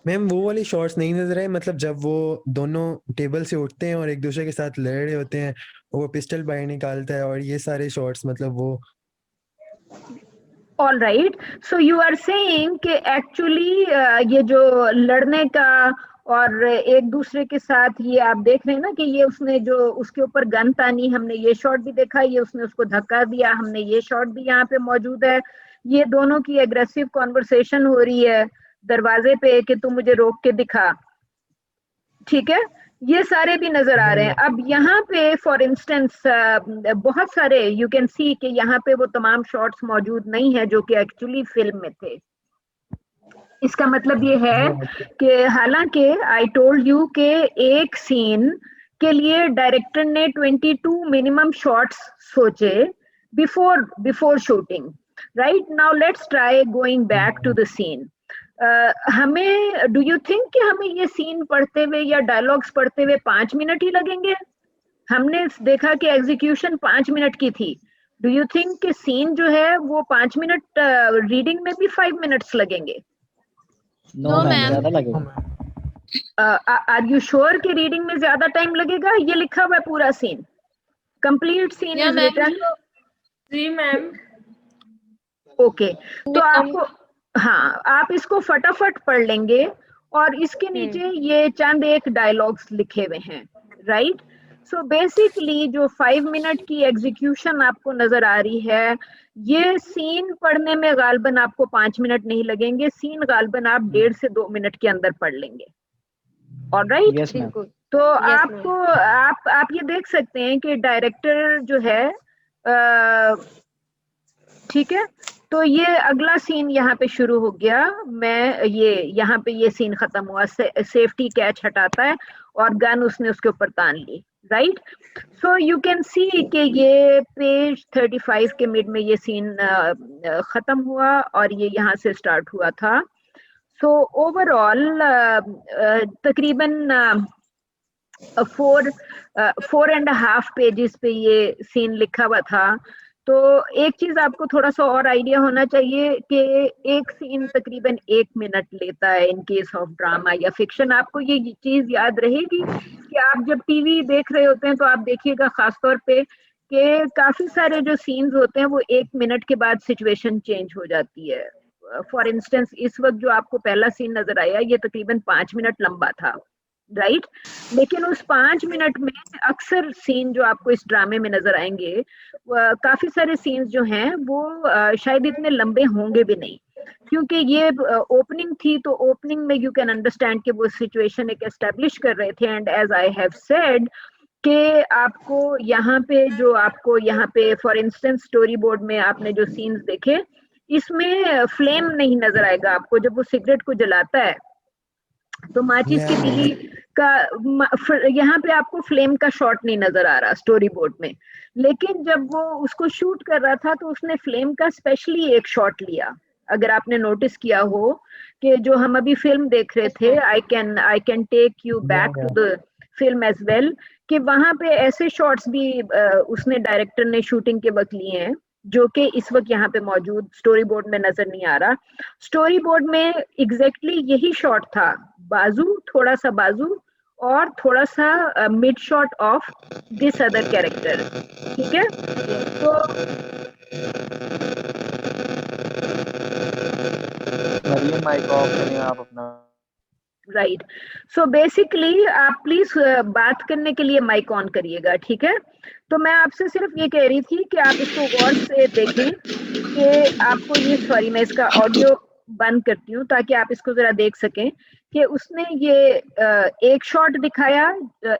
मैम वो वाली शॉट्स नहीं नजर आए, मतलब जब वो दोनों टेबल से उठते हैं और एक दूसरे के साथ लड़ रहे होते हैं, वो पिस्टल बाहर निकालता है, और ये सारे शॉट्स मतलब वो। All right, so you are saying कि एक्चुअली ये जो लड़ने का और एक दूसरे के साथ ये आप देख रहे हैं ना कि ये उसने जो उसके ऊपर गन तानी, हमने ये शॉट भी देखा, ये उसने उसको धक्का दिया, हमने ये शॉट भी यहाँ पे मौजूद है। ये दोनों की एग्रेसिव कॉन्वर्सेशन हो रही है दरवाजे पे कि तू मुझे रोक के दिखा, ठीक है, ये सारे भी नजर आ रहे हैं। अब यहाँ पे फॉर इंस्टेंस बहुत सारे यू कैन सी कि यहाँ पे वो तमाम शॉट्स मौजूद नहीं है जो कि एक्चुअली फिल्म में थे। इसका मतलब ये है कि हालांकि आई टोल्ड यू के एक सीन के लिए डायरेक्टर ने 22 मिनिमम शॉट्स सोचे before shooting, right? Now let's try going back to the scene. हमें डू यू थिंक कि हमें ये सीन पढ़ते हुए या डायलॉग्स पढ़ते हुए 5 मिनट ही लगेंगे? हमने देखा कि एग्जीक्यूशन 5 मिनट की थी। डू यू थिंक कि सीन जो है वो 5 मिनट, रीडिंग में भी 5 मिनट्स लगेंगे? नो मैम, ज्यादा लगेगा। आर यू श्योर कि रीडिंग में ज्यादा टाइम लगेगा? ये लिखा हुआ है पूरा scene, complete scene is written. जी मैम। ओके, तो आपको, हाँ, आप इसको फटाफट पढ़ लेंगे और इसके नीचे ये चंद एक डायलॉग्स लिखे हुए हैं, राइट? सो बेसिकली जो 5 मिनट की एग्जीक्यूशन आपको नजर आ रही है, ये सीन पढ़ने में गालबन आपको 5 मिनट नहीं लगेंगे, सीन गालबन आप 1.5 से 2 मिनट के अंदर पढ़ लेंगे। ऑलराइट? Yes, ma'am. तो आपको आप ये देख सकते हैं कि डायरेक्टर जो है, ठीक है, तो ये अगला सीन यहाँ पे शुरू हो गया। मैं ये यहाँ पे ये सीन खत्म हुआ, सेफ्टी कैच हटाता है और गन उसने उसके ऊपर तान ली, right? So you can see कि ये पेज 35 के मिड में ये सीन खत्म हुआ और ये यहाँ से स्टार्ट हुआ था। सो ओवरऑल तकरीबन 4.5 पेजेस पे ये सीन लिखा हुआ था। तो एक चीज आपको थोड़ा सा और आइडिया होना चाहिए कि एक सीन तकरीबन 1 मिनट लेता है इन केस ऑफ ड्रामा या फिक्शन। आपको ये चीज याद रहेगी कि आप जब टीवी देख रहे होते हैं तो आप देखिएगा खासतौर पे कि काफी सारे जो सीन्स होते हैं वो 1 मिनट के बाद सिचुएशन चेंज हो जाती है। फॉर इंस्टेंस इस वक्त जो आपको पहला सीन नजर आया ये तकरीबन 5 मिनट लंबा था, राइट? लेकिन उस 5 मिनट में अक्सर सीन जो आपको इस ड्रामे में नजर आएंगे, काफी सारे सीन्स जो हैं वो शायद इतने लंबे होंगे भी नहीं, क्योंकि ये ओपनिंग थी। तो ओपनिंग में यू कैन अंडरस्टैंड कि वो सिचुएशन एक एस्टेब्लिश कर रहे थे। And as I have said कि आपको यहाँ पे फॉर इंस्टेंस स्टोरी बोर्ड में आपने जो सीन्स देखे, इसमें फ्लेम नहीं नजर आएगा आपको। जब वो सिगरेट को जलाता है तो माचिस की तीली का यहाँ पे आपको फ्लेम का शॉट नहीं नजर आ रहा स्टोरी बोर्ड में। लेकिन जब वो उसको शूट कर रहा था तो उसने फ्लेम का स्पेशली एक शॉट लिया। अगर आपने नोटिस किया हो कि जो हम अभी फिल्म देख रहे थे, I can take you back to the film as well, कि वहां पे ऐसे शॉट्स भी उसने डायरेक्टर ने शूटिंग के वक्त लिए हैं जो कि इस वक्त यहाँ पे मौजूद स्टोरी बोर्ड में नजर नहीं आ रहा। स्टोरी बोर्ड में एग्जैक्टली यही शॉट था, बाजू, थोड़ा सा बाजू और थोड़ा सा mid shot of this other character, ठीक है? तो माइक ऑफ करें आप अपना, राइट? सो बेसिकली आप प्लीज बात करने के लिए माइक ऑन करिएगा, ठीक है? तो मैं आपसे सिर्फ ये कह रही थी कि आप इसको गौर से देखें कि आपको ये, सॉरी मैं इसका ऑडियो बंद करती हूँ ताकि आप इसको जरा देख सकें कि उसने ये एक शॉट दिखाया,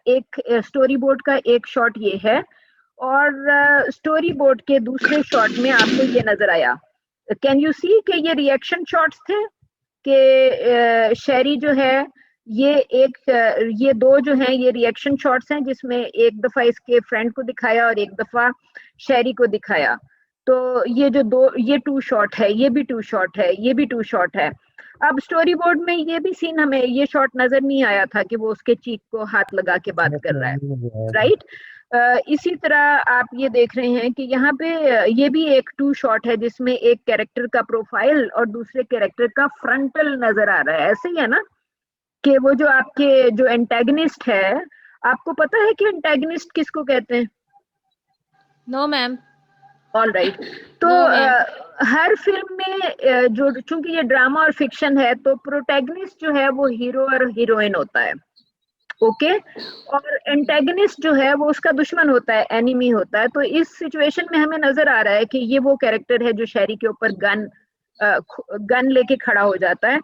एक स्टोरी बोर्ड का एक शॉट ये है, और स्टोरी बोर्ड के दूसरे शॉट में आपको ये नजर आया। कैन यू सी कि ये रिएक्शन शॉट्स थे कि शेरी जो है ये दो जो हैं ये रिएक्शन शॉट्स हैं, जिसमें एक दफा इसके फ्रेंड को दिखाया और एक दफा शेरी को दिखाया। तो ये जो दो, ये 2 शॉट है, ये भी 2 शॉट है, ये भी 2 शॉट है। अब स्टोरी बोर्ड में ये भी सीन, हमें ये शॉट नजर नहीं आया था कि वो उसके चीक को हाथ लगा के बात कर रहा है, राइट? इसी तरह आप ये देख रहे हैं कि यहाँ पे ये भी एक 2 शॉट है जिसमें एक कैरेक्टर का प्रोफाइल और दूसरे कैरेक्टर का फ्रंटल नजर आ रहा है। ऐसे ही है ना कि वो जो आपके जो एंटेगनिस्ट है, आपको पता है कि एंटेगनिस्ट किसको कहते हैं? No ma'am. All right. तो हर फिल्म में जो चूंकि ये ड्रामा और फिक्शन है तो प्रोटैगनिस्ट जो है वो हीरो और हीरोइन होता है, ओके और एंटेगनिस्ट जो है वो उसका दुश्मन होता है, एनिमी होता है। तो इस सिचुएशन में हमें नजर आ रहा है कि ये वो कैरेक्टर है जो शहरी के ऊपर गन लेके खड़ा हो जाता है।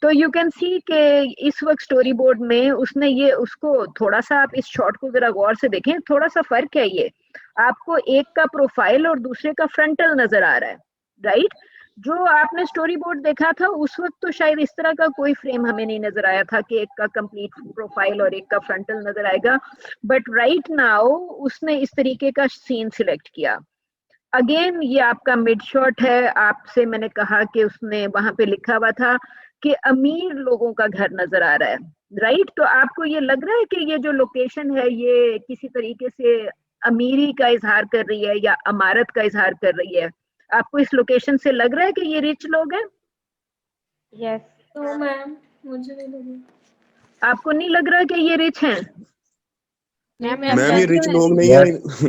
तो यू कैन सी कि इस वक्त स्टोरी बोर्ड में उसने ये उसको थोड़ा सा, आप इस शॉट को जरा गौर से देखें, थोड़ा सा फर्क है। ये आपको एक का प्रोफाइल और दूसरे का फ्रंटल नजर आ रहा है, राइट। जो आपने स्टोरी बोर्ड देखा था उस वक्त तो शायद इस तरह का कोई फ्रेम हमें नहीं नजर आया था कि एक का कंप्लीट प्रोफाइल और एक का फ्रंटल नजर आएगा, बट राइट नाउ उसने इस तरीके का सीन सिलेक्ट किया। अगेन ये आपका मिड शॉट है। आपसे मैंने कहा कि उसने वहां पे लिखा हुआ था कि अमीर लोगों का घर नजर आ रहा है, राइट। तो आपको ये लग रहा है कि ये जो लोकेशन है ये किसी तरीके से अमीरी का इजहार कर रही है या अमारत का इजहार कर रही है? आपको इस लोकेशन से लग रहा है कि ये रिच लोग हैं? यस। तो मैम मुझे नहीं लगा। आपको नहीं लग रहा कि ये रिच हैं? मैम ये रिच लोग नहीं है,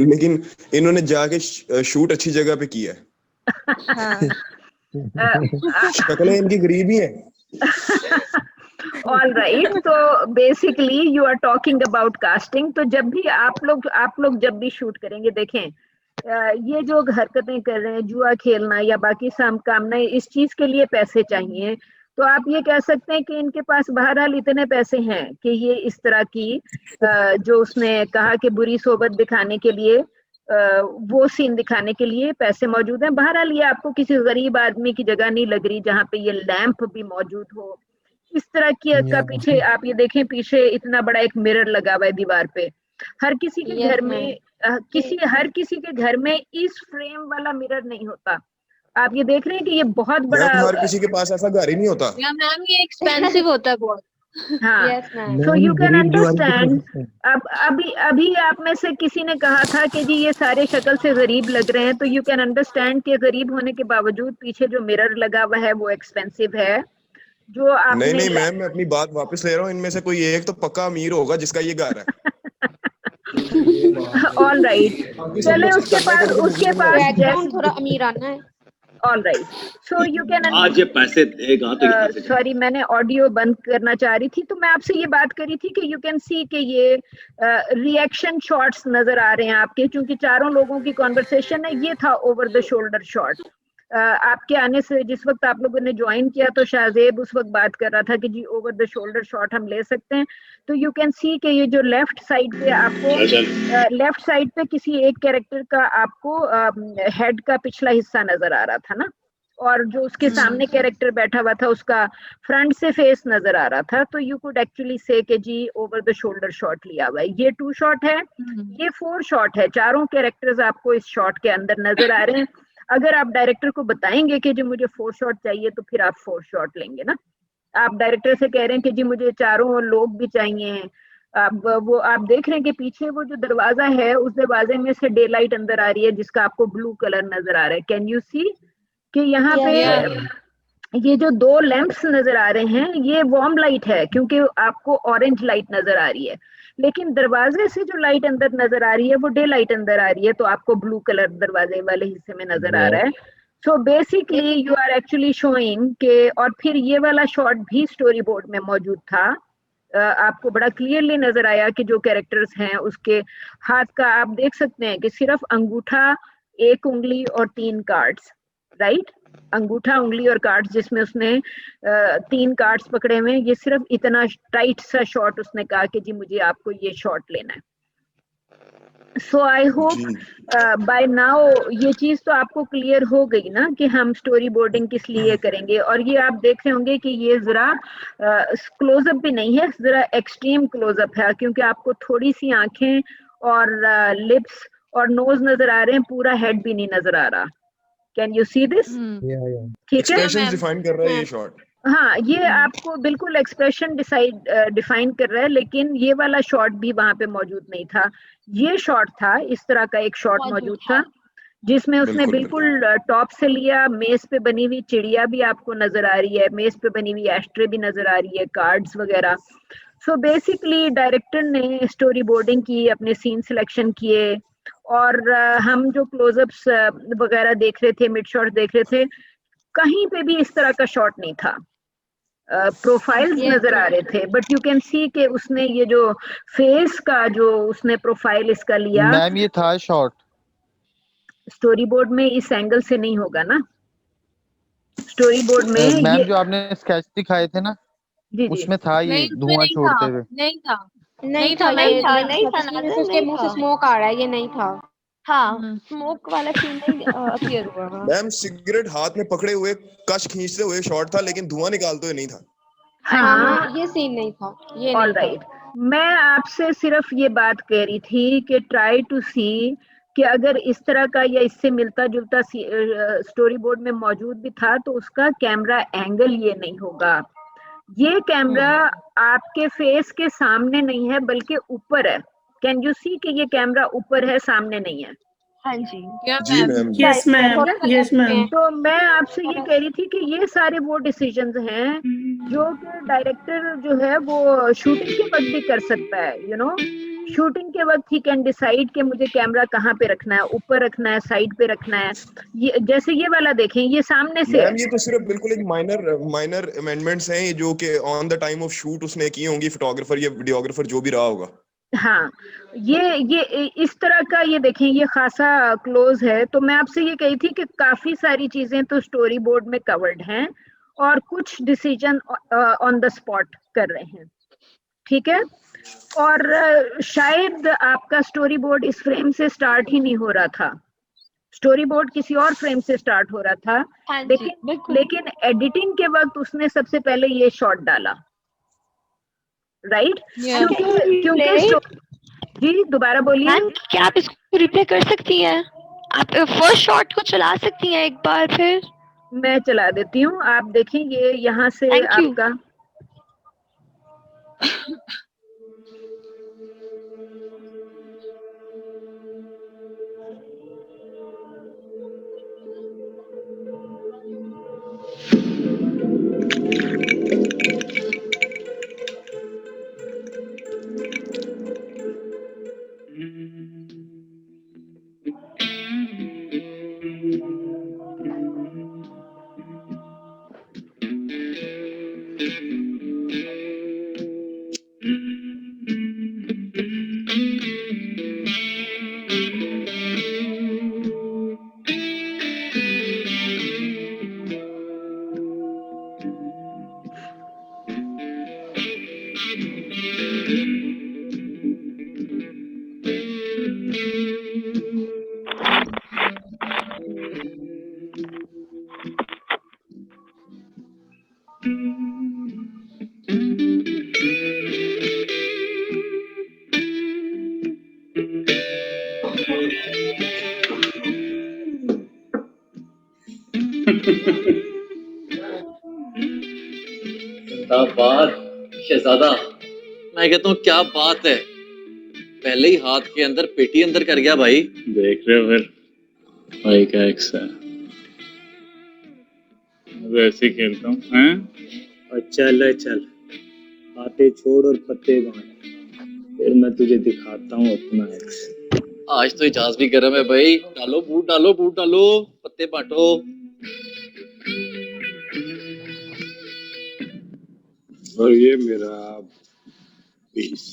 लेकिन इन्होंने जाके शूट अच्छी जगह पे किया है। शक्लें इनकी गरीब ही है। All right. तो basically you are talking about casting. तो जब भी आप लोग जब भी शूट करेंगे, देखें ये जो हरकतें कर रहे हैं, जुआ खेलना या बाकी कामना, इस चीज के लिए पैसे चाहिए। तो आप ये कह सकते हैं कि इनके पास बहरहाल इतने पैसे हैं कि ये इस तरह की जो उसने कहा कि बुरी सोबत दिखाने के लिए, वो सीन दिखाने के लिए पैसे मौजूद हैं। बहरहाल ये आपको किसी गरीब आदमी की जगह नहीं लग रही जहाँ पे ये लैंप भी मौजूद हो इस तरह की का। पीछे आप ये देखें, पीछे इतना बड़ा एक मिरर लगा हुआ है दीवार पे। हर किसी के घर में हर किसी के घर में इस फ्रेम वाला मिरर नहीं होता। आप ये देख रहे हैं कि ये बहुत बड़ा, हर किसी के पास ऐसा घर ही नहीं होता। मैम ये एक्सपेंसिव होता है बहुत। हाँ, सो यू कैन अंडरस्टैंड। अब अभी आप में से किसी ने कहा था कि जी ये सारे शक्ल से गरीब लग रहे हैं, तो यू कैन अंडरस्टैंड कि गरीब होने के बावजूद पीछे जो मिरर लगा हुआ है वो एक्सपेंसिव है। जो आपने नहीं मैम, मैं अपनी बात वापस ले रहा हूँ। इनमें से कोई एक तो पक्का अमीर होगा जिसका ये घर है। ऑल राइट, चले उसके पास थोड़ा अमीर आना है। All right, so you can आज ये पैसे देगा तो यहाँ से सॉरी, मैंने ऑडियो बंद करना चाह रही थी। तो मैं आपसे ये बात करी थी कि यू कैन सी कि ये रिएक्शन शॉट्स नजर आ रहे हैं आपके, क्योंकि चारों लोगों की कॉन्वर्सेशन है। ये था ओवर द शोल्डर शॉट। आपके आने से जिस वक्त आप लोगों ने ज्वाइन किया तो शाहजेब उस वक्त बात कर रहा था कि जी ओवर द शोल्डर शॉट हम ले सकते हैं। तो यू कैन सी कि ये जो लेफ्ट साइड पे आपको लेफ्ट साइड पे किसी एक कैरेक्टर का आपको हेड का पिछला हिस्सा नजर आ रहा था ना, और जो उसके सामने कैरेक्टर बैठा हुआ था उसका फ्रंट से फेस नजर आ रहा था। तो यू कुड एक्चुअली से कि जी ओवर द शोल्डर शॉट लिया हुआ है। ये 2 शॉट है, ये 4 शॉट है। चारों कैरेक्टर्स आपको इस शॉट के अंदर नजर आ रहे हैं। अगर आप डायरेक्टर को बताएंगे कि जी मुझे 4 शॉट चाहिए तो फिर आप 4 शॉट लेंगे ना। आप डायरेक्टर से कह रहे हैं कि जी मुझे चारों लोग भी चाहिए। वो आप देख रहे हैं कि पीछे वो जो दरवाजा है उस दरवाजे में से डे लाइट अंदर आ रही है जिसका आपको ब्लू कलर नजर आ रहा है। कैन यू सी कि यहाँ पे ये जो 2 लैंप्स नजर आ रहे हैं ये वार्म लाइट है क्योंकि आपको ऑरेंज लाइट नजर आ रही है, लेकिन दरवाजे से जो लाइट अंदर नजर आ रही है वो डे लाइट अंदर आ रही है, तो आपको ब्लू कलर दरवाजे वाले हिस्से में नजर आ रहा है। So basically you are actually showing के, और फिर ये वाला शॉट भी स्टोरी बोर्ड में मौजूद था। आपको बड़ा क्लियरली नजर आया कि जो कैरेक्टर्स हैं उसके हाथ का आप देख सकते हैं कि सिर्फ अंगूठा, 1 उंगली और 3 कार्ड्स, राइट। अंगूठा, उंगली और कार्ड्स, जिसमें उसने 3 कार्ड्स पकड़े हुए हैं। ये सिर्फ इतना टाइट सा शॉट उसने कहा कि जी मुझे आपको ये शॉट लेना है। So I hope bye now ये चीज तो आपको क्लियर हो गई ना कि हम स्टोरी बोर्डिंग किस लिए करेंगे। और ये आप देख रहे होंगे कि ये जरा क्लोजअप भी नहीं है, जरा एक्सट्रीम क्लोजअप है, क्योंकि आपको थोड़ी सी आंखें और लिप्स और नोज नजर आ रहे हैं, पूरा हेड भी नहीं नजर आ रहा। Can you see this? ठीक है, एक्सप्रेशंस डिफाइन कर रहा है ये शॉट। हाँ, ये आपको बिल्कुल एक्सप्रेशन डिफाइन कर रहा है, लेकिन ये वाला शॉट भी वहां पे मौजूद नहीं था। ये शॉट था, इस तरह का एक शॉट मौजूद था जिसमें उसने बिल्कुल टॉप से लिया। मेज पे बनी हुई चिड़िया भी आपको नजर आ रही है, मेज पे बनी हुई एस्ट्रे भी नजर आ रही है, कार्ड्स वगैरह। सो बेसिकली डायरेक्टर ने स्टोरी बोर्डिंग की, अपने सीन सिलेक्शन किए और हम जो क्लोजअप्स वगैरह देख रहे थे, मिड शॉट देख रहे थे, कहीं पे भी इस तरह का शॉट नहीं था। प्रोफाइल्स नजर आ रहे थे, बट यू कैन सी कि उसने ये जो फेस का जो उसने प्रोफाइल इसका लिया, मैम ये था शॉट। स्टोरी बोर्ड में इस एंगल से नहीं होगा ना। स्टोरी बोर्ड में मैम ये जो आपने स्केच दिखाए थे ना, जी जी उसमें था ये धुआं छोड़ते हुए। नहीं था नहीं था नाज़िर, उसके मुंह से स्मोक आ रहा है, ये नहीं था। हाँ, स्मोक वाला सीन नहीं अपीयर हुआ वहाँ। मैम सिगरेट हाथ में पकड़े हुए कश खींचते हुए शॉट था, लेकिन धुआं निकालते हुए नहीं था। हाँ, ये सीन नहीं था, ये ऑल नहीं था। राइट। मैं आपसे सिर्फ ये बात कह रही थी कि ट्राई टू सी कि अगर इस तरह का या इससे मिलता जुलता स्टोरी बोर्ड में मौजूद भी था तो उसका कैमरा एंगल ये नहीं होगा। ये कैमरा आपके फेस के सामने नहीं है बल्कि ऊपर है। कैन यू सी कि ये कैमरा ऊपर है, सामने नहीं है? हाँ जी। जी ma'am. Yes ma'am, yes ma'am. तो मैं आपसे ये कह रही थी कि ये सारे वो डिसीजंस हैं जो कि डायरेक्टर जो है वो शूटिंग के वक्त भी कर सकता है। यू नो, शूटिंग के वक्त ही कैन डिसाइड कि मुझे कैमरा कहाँ पे रखना है, ऊपर रखना है, साइड पे रखना है। ये जैसे ये वाला देखें, ये सामने से है। मैम ये तो सिर्फ बिल्कुल एक माइनर अमेंडमेंट्स हैं जो कि on the time of shoot उसने की होंगी, फोटोग्राफर या वीडियोग्राफर जो भी रहा होगा। हाँ, ये इस तरह का ये देखें, ये खासा क्लोज है। तो मैं आपसे ये कही थी कि काफी सारी चीजें तो स्टोरी बोर्ड में कवर्ड हैं और कुछ डिसीजन ऑन द स्पॉट कर रहे हैं, ठीक है। और शायद आपका स्टोरी बोर्ड इस फ्रेम से स्टार्ट ही नहीं हो रहा था, स्टोरी बोर्ड किसी और फ्रेम से स्टार्ट हो रहा था। हाँ जी, लेकिन एडिटिंग के वक्त उसने सबसे पहले ये शॉट डाला, राइट? क्योंकि जी दोबारा बोलिए। मैम क्या आप इसको रिप्ले कर सकती हैं? आप फर्स्ट शॉट को चला सकती हैं एक बार फिर? मैं चला देती हूँ, आप देखें ये यहाँ से Thank you. आपका जिंदाबाद शहजादा। मैं कहता हूँ क्या बात है, पहले ही हाथ के अंदर पेटी अंदर कर गया भाई। देख रहे हो फिर भाई का एक्स है, वैसे ही खेलता हूँ हैं। और चल चल, बातें छोड़ और पत्ते बांट, फिर मैं तुझे दिखाता हूँ अपना एक्स। आज तो इजाज भी गर्म है भाई, डालो बूट डालो, बूट डालो, पत्ते बांटो। और ये मेरा 20।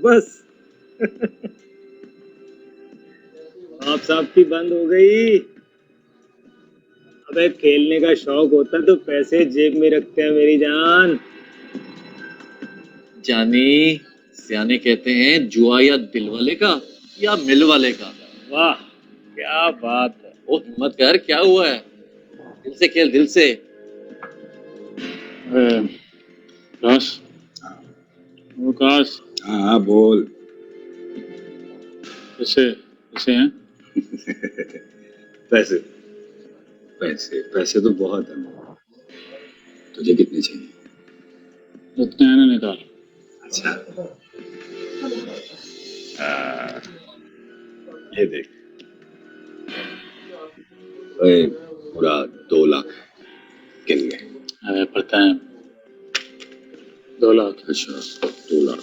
बस आप साहब की बंद हो गई। अबे खेलने का शौक होता तो पैसे जेब में रखते हैं मेरी जान। जानी सियाने कहते हैं जुआ या दिल वाले का या मिल वाले का। वाह क्या बात है। ओ हिम्मत कर, क्या हुआ है? दिल से खेल, दिल से। काश वो काश। हाँ बोल। कैसे कैसे हैं? पैसे पैसे पैसे तो बहुत है। तुझे कितने चाहिए? जितने हैं ना निकाल। अच्छा ये देख, ओए, पूरा 2 लाख गिन ले। अरे पता है 2 लाख। अच्छा 2 लाख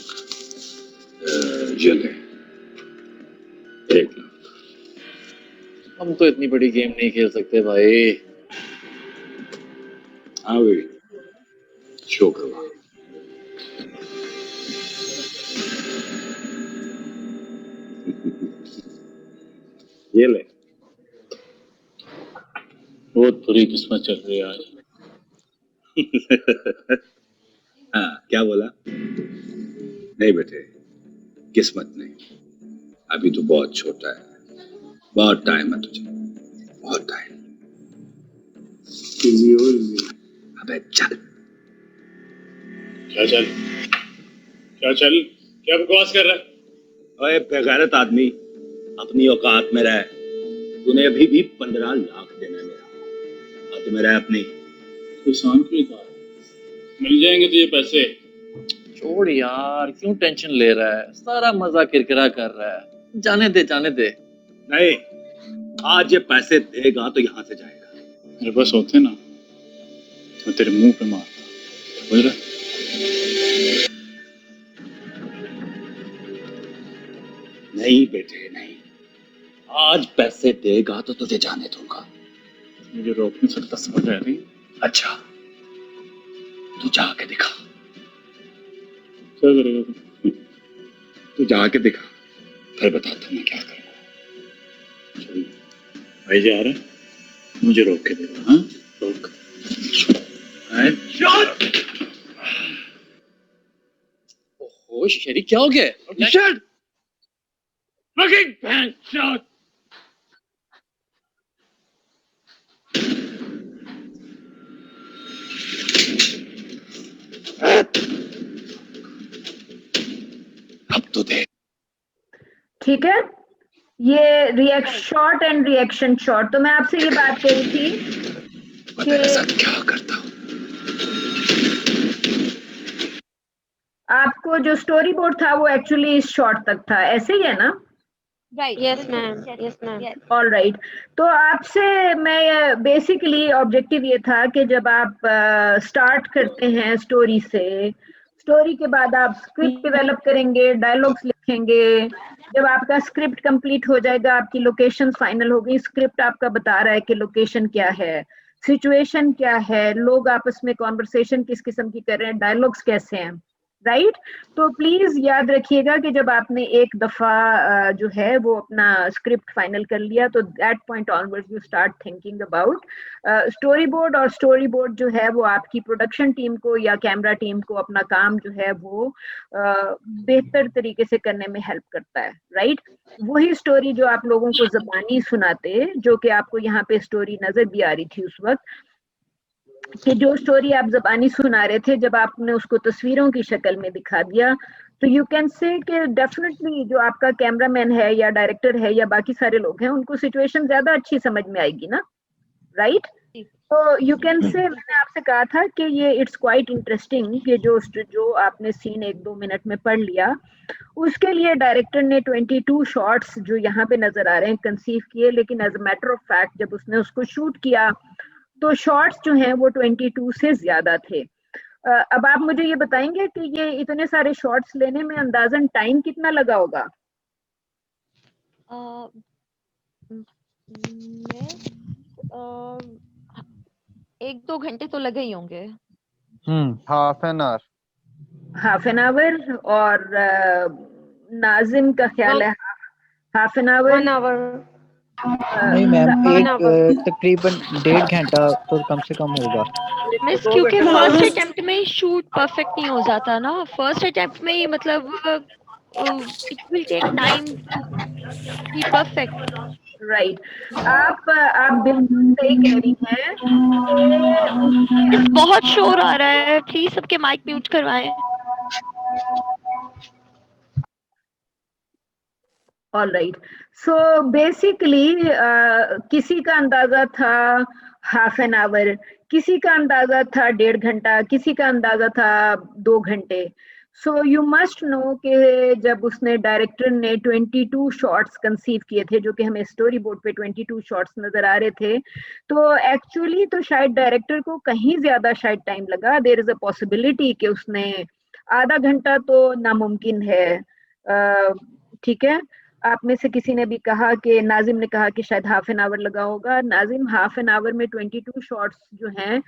ये ले 1 लाख। हम तो इतनी बड़ी गेम नहीं खेल सकते भाई। हाँ भाई शो करवा। ये ले। बहुत बुरी किस्मत चल रही है आज। हाँ क्या बोला? नहीं बेटे किस्मत नहीं, अभी तो बहुत छोटा है, बहुत टाइम है तुझे, बहुत टाइम। अबे चल। क्या चल क्या बकवास कर रहा है? ओए बेगैरत आदमी, अपनी औकात में रह। तूने अभी भी 15 लाख देना है मेरा, हाथ में रह अपनी। किसान की था, मिल जाएंगे तुझे पैसे। छोड़ यार, क्यों टेंशन ले रहा है? सारा मजा किरकिरा कर रहा है। जाने दे जाने दे। नहीं, आज ये पैसे देगा तो यहाँ से जाएगा। मेरे पास होते ना तो तेरे मुंह पे मारता, समझ रहा? नहीं बेटे नहीं, आज पैसे देगा तो तुझे जाने दूंगा। मुझे रोक नहीं सकता, समझ रहा है? अच्छा तू जाके दिखा। क्या करेगा तू? तू जाके दिखा, फिर बताता हूँ मैं क्या करूँगा। चल भाई जा रहा है, मुझे रोक के देगा। हाँ रोक। ओह शेरी क्या हो गया? Shut! Fucking pants shut! अब तो दे। ठीक है, ये शॉर्ट एंड रिएक्शन शॉर्ट। तो मैं आपसे ये बात कह रही थी कि क्या करता हूँ। आपको जो स्टोरी बोर्ड था वो एक्चुअली इस शॉर्ट तक था, ऐसे ही है ना? Right. Yes, ma'am. Yes, ma'am. All right. तो आपसे मैं बेसिकली ऑब्जेक्टिव ये था कि जब आप स्टार्ट करते हैं स्टोरी से, स्टोरी के बाद आप स्क्रिप्ट डेवलप करेंगे, डायलॉग्स लिखेंगे। जब आपका स्क्रिप्ट कंप्लीट हो जाएगा, आपकी लोकेशन फाइनल हो गई, स्क्रिप्ट आपका बता रहा है कि लोकेशन क्या है, सिचुएशन क्या है, लोग आपस में कॉन्वर्सेशन किस किस्म की कर रहे हैं, डायलॉग्स कैसे हैं, राइट? तो प्लीज याद रखिएगा कि जब आपने एक दफा जो है वो अपना स्क्रिप्ट फाइनल कर लिया, तो that point onwards you start thinking about story board. और स्टोरी बोर्ड जो है वो आपकी प्रोडक्शन टीम को या कैमरा टीम को अपना काम जो है वो बेहतर तरीके से करने में हेल्प करता है, राइट? वही स्टोरी जो आप लोगों को ज़बानी सुनाते, जो कि आपको यहाँ पे स्टोरी नजर भी आ रही थी उस वक्त, कि जो स्टोरी आप ज़बानी सुना रहे थे, जब आपने उसको तस्वीरों की शक्ल में दिखा दिया, तो यू कैन से कि डेफिनेटली जो आपका कैमरामैन है या डायरेक्टर है या बाकी सारे लोग हैं, उनको सिचुएशन ज्यादा अच्छी समझ में आएगी ना, राइट? तो यू कैन से, मैंने आपसे कहा था कि ये इट्स क्वाइट इंटरेस्टिंग कि जो आपने सीन 1-2 मिनट में पढ़ लिया, उसके लिए डायरेक्टर ने 22 शॉट्स जो यहाँ पे नजर आ रहे हैं कंसीव किए, लेकिन as a matter of fact जब उसने उसको शूट किया तो शॉट्स जो हैं वो 22 से ज्यादा थे। अब आप मुझे ये बताएंगे कि ये इतने सारे शॉट्स लेने में अंदाजन टाइम कितना लगा होगा? 1-2 घंटे तो लगे ही होंगे। Half an our. और नाजिम का ख्याल है हाफ एन आवर। 1 hour. नहीं मैम, एक तकरीबन 1.5 घंटा तो कम से कम होगा। मिस, क्योंकि फर्स्ट अटेम्प्ट में ही शूट परफेक्ट नहीं हो जाता ना, फर्स्ट अटेम्प्ट में ही मतलब it will take time to be perfect, right? आप बिल्कुल सही कह रही हैं। बहुत शोर आ रहा है, प्लीज सबके माइक म्यूट करवाएं। ऑल राइट, सो बेसिकली किसी का अंदाजा था हाफ एन आवर, किसी का अंदाजा था 1.5 घंटा, किसी का अंदाजा था 2 घंटे। सो यू मस्ट नो कि जब उसने डायरेक्टर ने 22 शॉट्स कंसीव किए थे, जो कि हमें स्टोरी बोर्ड पे 22 शॉट्स नजर आ रहे थे, तो एक्चुअली तो शायद डायरेक्टर को कहीं ज्यादा शायद टाइम लगा। देयर इज अ पॉसिबिलिटी कि उसने आधा घंटा तो नामुमकिन है, ठीक है। आप में से किसी ने भी कहा कि नाजिम ने कहा कि शायद हाफ एन आवर लगा होगा। नाजिम, हाफ एन आवर में 22 शॉट्स जो हैं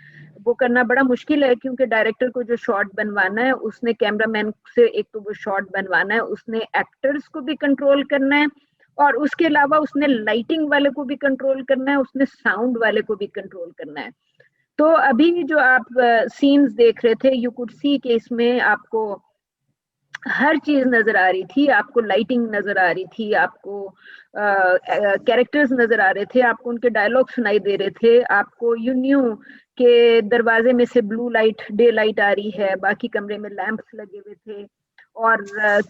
वो करना बड़ा मुश्किल है, क्योंकि डायरेक्टर को जो शॉट बनवाना है उसने कैमरामैन से एक तो वो शॉट बनवाना है, उसने एक्टर्स को भी कंट्रोल करना है, और उसके अलावा उसने लाइटिंग वाले को भी कंट्रोल करना है, उसने साउंड वाले को भी कंट्रोल करना है। तो अभी जो आप सीन्स देख रहे थे, यू कुड सी कि इसमें आपको हर चीज नजर आ रही थी, आपको लाइटिंग नजर आ रही थी, आपको कैरेक्टर्स नजर आ रहे थे, आपको उनके डायलॉग सुनाई दे रहे थे, आपको यू न्यू के दरवाजे में से ब्लू लाइट, डे लाइट आ रही है, बाकी कमरे में लैंप्स लगे हुए थे, और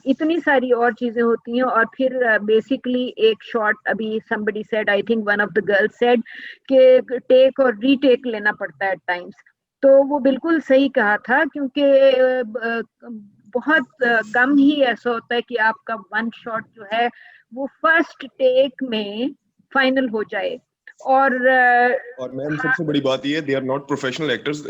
इतनी सारी और चीजें होती हैं। और फिर बेसिकली एक शॉट, अभी somebody said, I think one of the girls said, कि टेक और रीटेक लेना पड़ता है एट टाइम्स। तो वो बिल्कुल सही कहा था, क्योंकि बहुत कम ही ऐसा होता है कि आपका वन शॉट जो है वो फर्स्ट टेक में फाइनल हो जाए। और मैम सबसे बड़ी बात ये, they are not professional actors,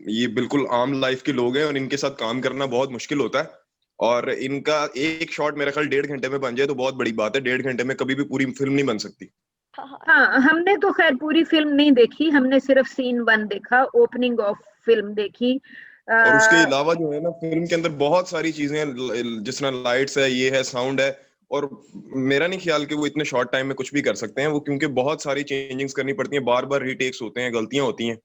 ये बिल्कुल आम लाइफ के लोग हैं, और इनके साथ काम करना बहुत मुश्किल होता है। और इनका एक शॉट मेरा ख्याल 1.5 घंटे में बन जाए तो बहुत बड़ी बात है। 1.5 घंटे में कभी भी पूरी फिल्म नहीं बन सकती। हाँ, हमने तो खैर पूरी फिल्म नहीं देखी, हमने सिर्फ सीन 1 देखा, ओपनिंग ऑफ फिल्म देखी। और उसके अलावा जो है ना, फिल्म के अंदर बहुत सारी चीजें हैं, जिस तरह लाइट्स है, ये है, साउंड है, और मेरा नहीं ख्याल कि वो इतने शॉर्ट टाइम में कुछ भी कर सकते हैं वो, क्योंकि बहुत सारी चेंजिंग्स करनी पड़ती हैं, बार बार रीटेक्स होते हैं, गलतियां होती हैं।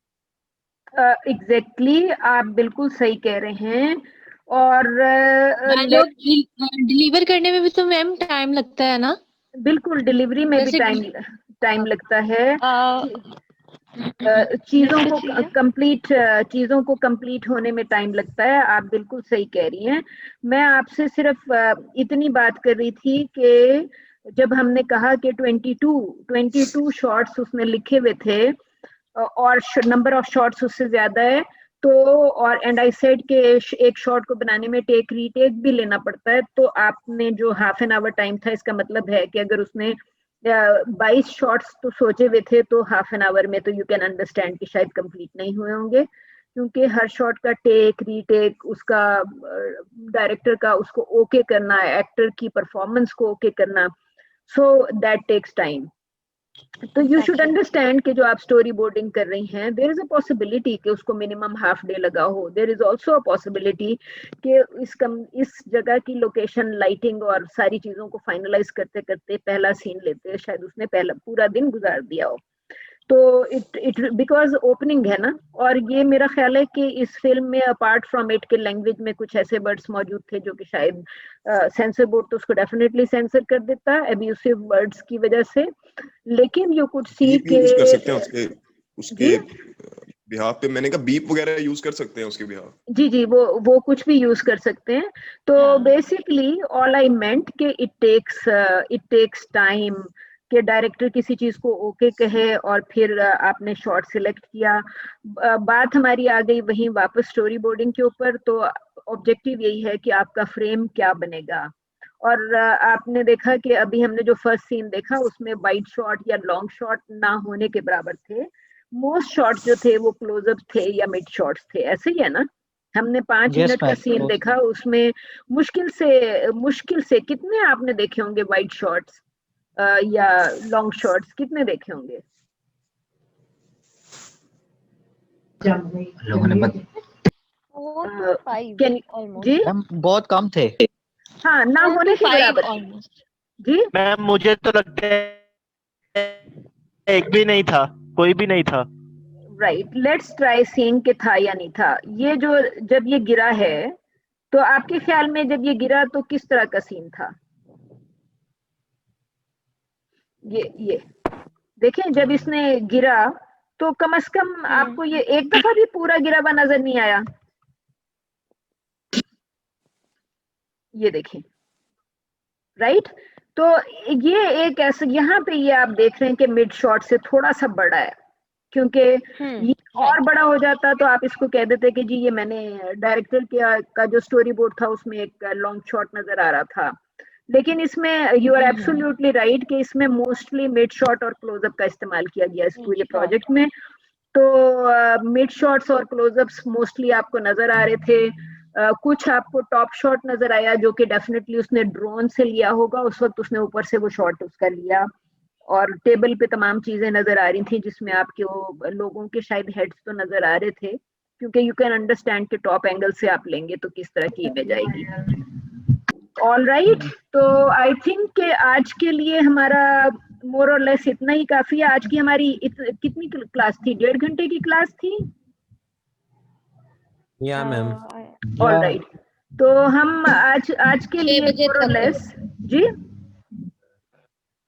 एग्जैक्टली, आप बिल्कुल सही कह रहे हैं। और डिलीवर करने में भी तो मैम टाइम लगता है ना? बिल्कुल, डिलीवरी में भी टाइम लगता है। चीजों को कंप्लीट होने में टाइम लगता है। आप बिल्कुल सही कह रही हैं। मैं आपसे सिर्फ इतनी बात कर रही थी कि जब हमने कहा कि 22 शॉट्स उसने लिखे हुए थे और नंबर ऑफ शॉट्स उससे ज्यादा है, तो और एंड आई सेड कि एक शॉट को बनाने में टेक रीटेक भी लेना पड़ता है। तो आपने जो हाफ एन आवर टाइम था, इसका मतलब है कि अगर उसने 22 शॉट्स तो सोचे हुए थे, तो हाफ एन आवर में तो यू कैन अंडरस्टैंड कि शायद कंप्लीट नहीं हुए होंगे, क्योंकि हर शॉट का टेक रीटेक, उसका डायरेक्टर का उसको ओके करना, एक्टर की परफॉर्मेंस को ओके करना, सो दैट टेक्स टाइम। तो यू शुड अंडरस्टैंड कि जो आप स्टोरी बोर्डिंग कर रही हैं, देयर इज अ पॉसिबिलिटी कि उसको मिनिमम हाफ डे लगा हो। There is also a possibility कि इस जगह की लोकेशन, लाइटिंग और सारी चीजों को फाइनलाइज करते करते पहला सीन लेते शायद उसने पहला पूरा दिन गुजार दिया हो। तो इट बिकॉज ओपनिंग है ना, और ये मेरा ख्याल है कि इस फिल्म में अपार्ट फ्रॉम इट के लैंग्वेज में कुछ ऐसे वर्ड्स मौजूद थे जो कि शायद सेंसर बोर्ड तो उसको डेफिनेटली सेंसर कर देता एब्यूसिव वर्ड्स की वजह से, लेकिन यू कुड सी के कर सकते हैं उसके बिहाफ पे। मैंने कहा बीप वगैरह यूज कर सकते हैं उसके बिहाफ। जी, वो कुछ भी यूज कर सकते हैं। तो बेसिकली ऑल आई मेंट कि इट टेक्स टाइम कि डायरेक्टर किसी चीज को ओके कहे और फिर आपने शॉट सिलेक्ट किया। बात हमारी आ गई वहीं वापस स्टोरी बोर्डिंग के ऊपर। तो ऑब्जेक्टिव यही है कि आपका फ्रेम क्या बनेगा। और आपने देखा कि अभी हमने जो फर्स्ट सीन देखा उसमें वाइड शॉट या लॉन्ग शॉट ना होने के बराबर थे। मोस्ट शॉट जो थे वो क्लोजअप थे या मिड शॉट्स थे, ऐसे ही है ना। हमने 5 मिनट का सीन देखा, उसमें मुश्किल से कितने आपने देखे होंगे वाइड शॉट्स या लॉन्ग शॉट्स, कितने देखे होंगे? लोगों ने जी बहुत कम थे। हाँ, ना होने के बराबर जी। मैम मुझे तो लगता है एक भी नहीं था, कोई भी नहीं था। राइट, लेट्स ट्राई सीइंग कि था या नहीं था। ये जो जब ये गिरा है, तो आपके ख्याल में जब ये गिरा तो किस तरह का सीन था? ये देखें, जब इसने गिरा तो कम से कम आपको ये एक दफा भी पूरा गिरा हुआ नजर नहीं आया। ये देखें, राइट। तो ये एक ऐसे, यहाँ पे ये आप देख रहे हैं कि मिड शॉट से थोड़ा सा बड़ा है, क्योंकि ये और बड़ा हो जाता तो आप इसको कह देते कि जी ये मैंने डायरेक्टर का जो स्टोरी बोर्ड था उसमें एक लॉन्ग शॉट नजर आ रहा था, लेकिन इसमें यू आर एब्सोल्युटली राइट कि इसमें मोस्टली मिड शॉट और क्लोजअप का इस्तेमाल किया गया इस पूरे प्रोजेक्ट में। तो मिड शॉट्स और क्लोजअप्स मोस्टली आपको नजर आ रहे थे। कुछ आपको टॉप शॉट नजर आया जो कि डेफिनेटली उसने ड्रोन से लिया होगा, उस वक्त उसने ऊपर से वो शॉट उसका लिया, और टेबल पे तमाम चीजें नजर आ रही थी जिसमें आपके वो लोगों के शायद हेड्स तो नजर आ रहे थे, क्योंकि यू कैन अंडरस्टैंड कि टॉप एंगल से आप लेंगे तो किस तरह की इमेज आएगी। ऑल राइट, तो आई थिंक कि आज के लिए हमारा मोर और लेस इतना ही काफी है। आज की हमारी कितनी क्लास थी? 1.5 घंटे की क्लास थी। या मैम। ऑल राइट, तो हम आज के लिए मोर और लेस जी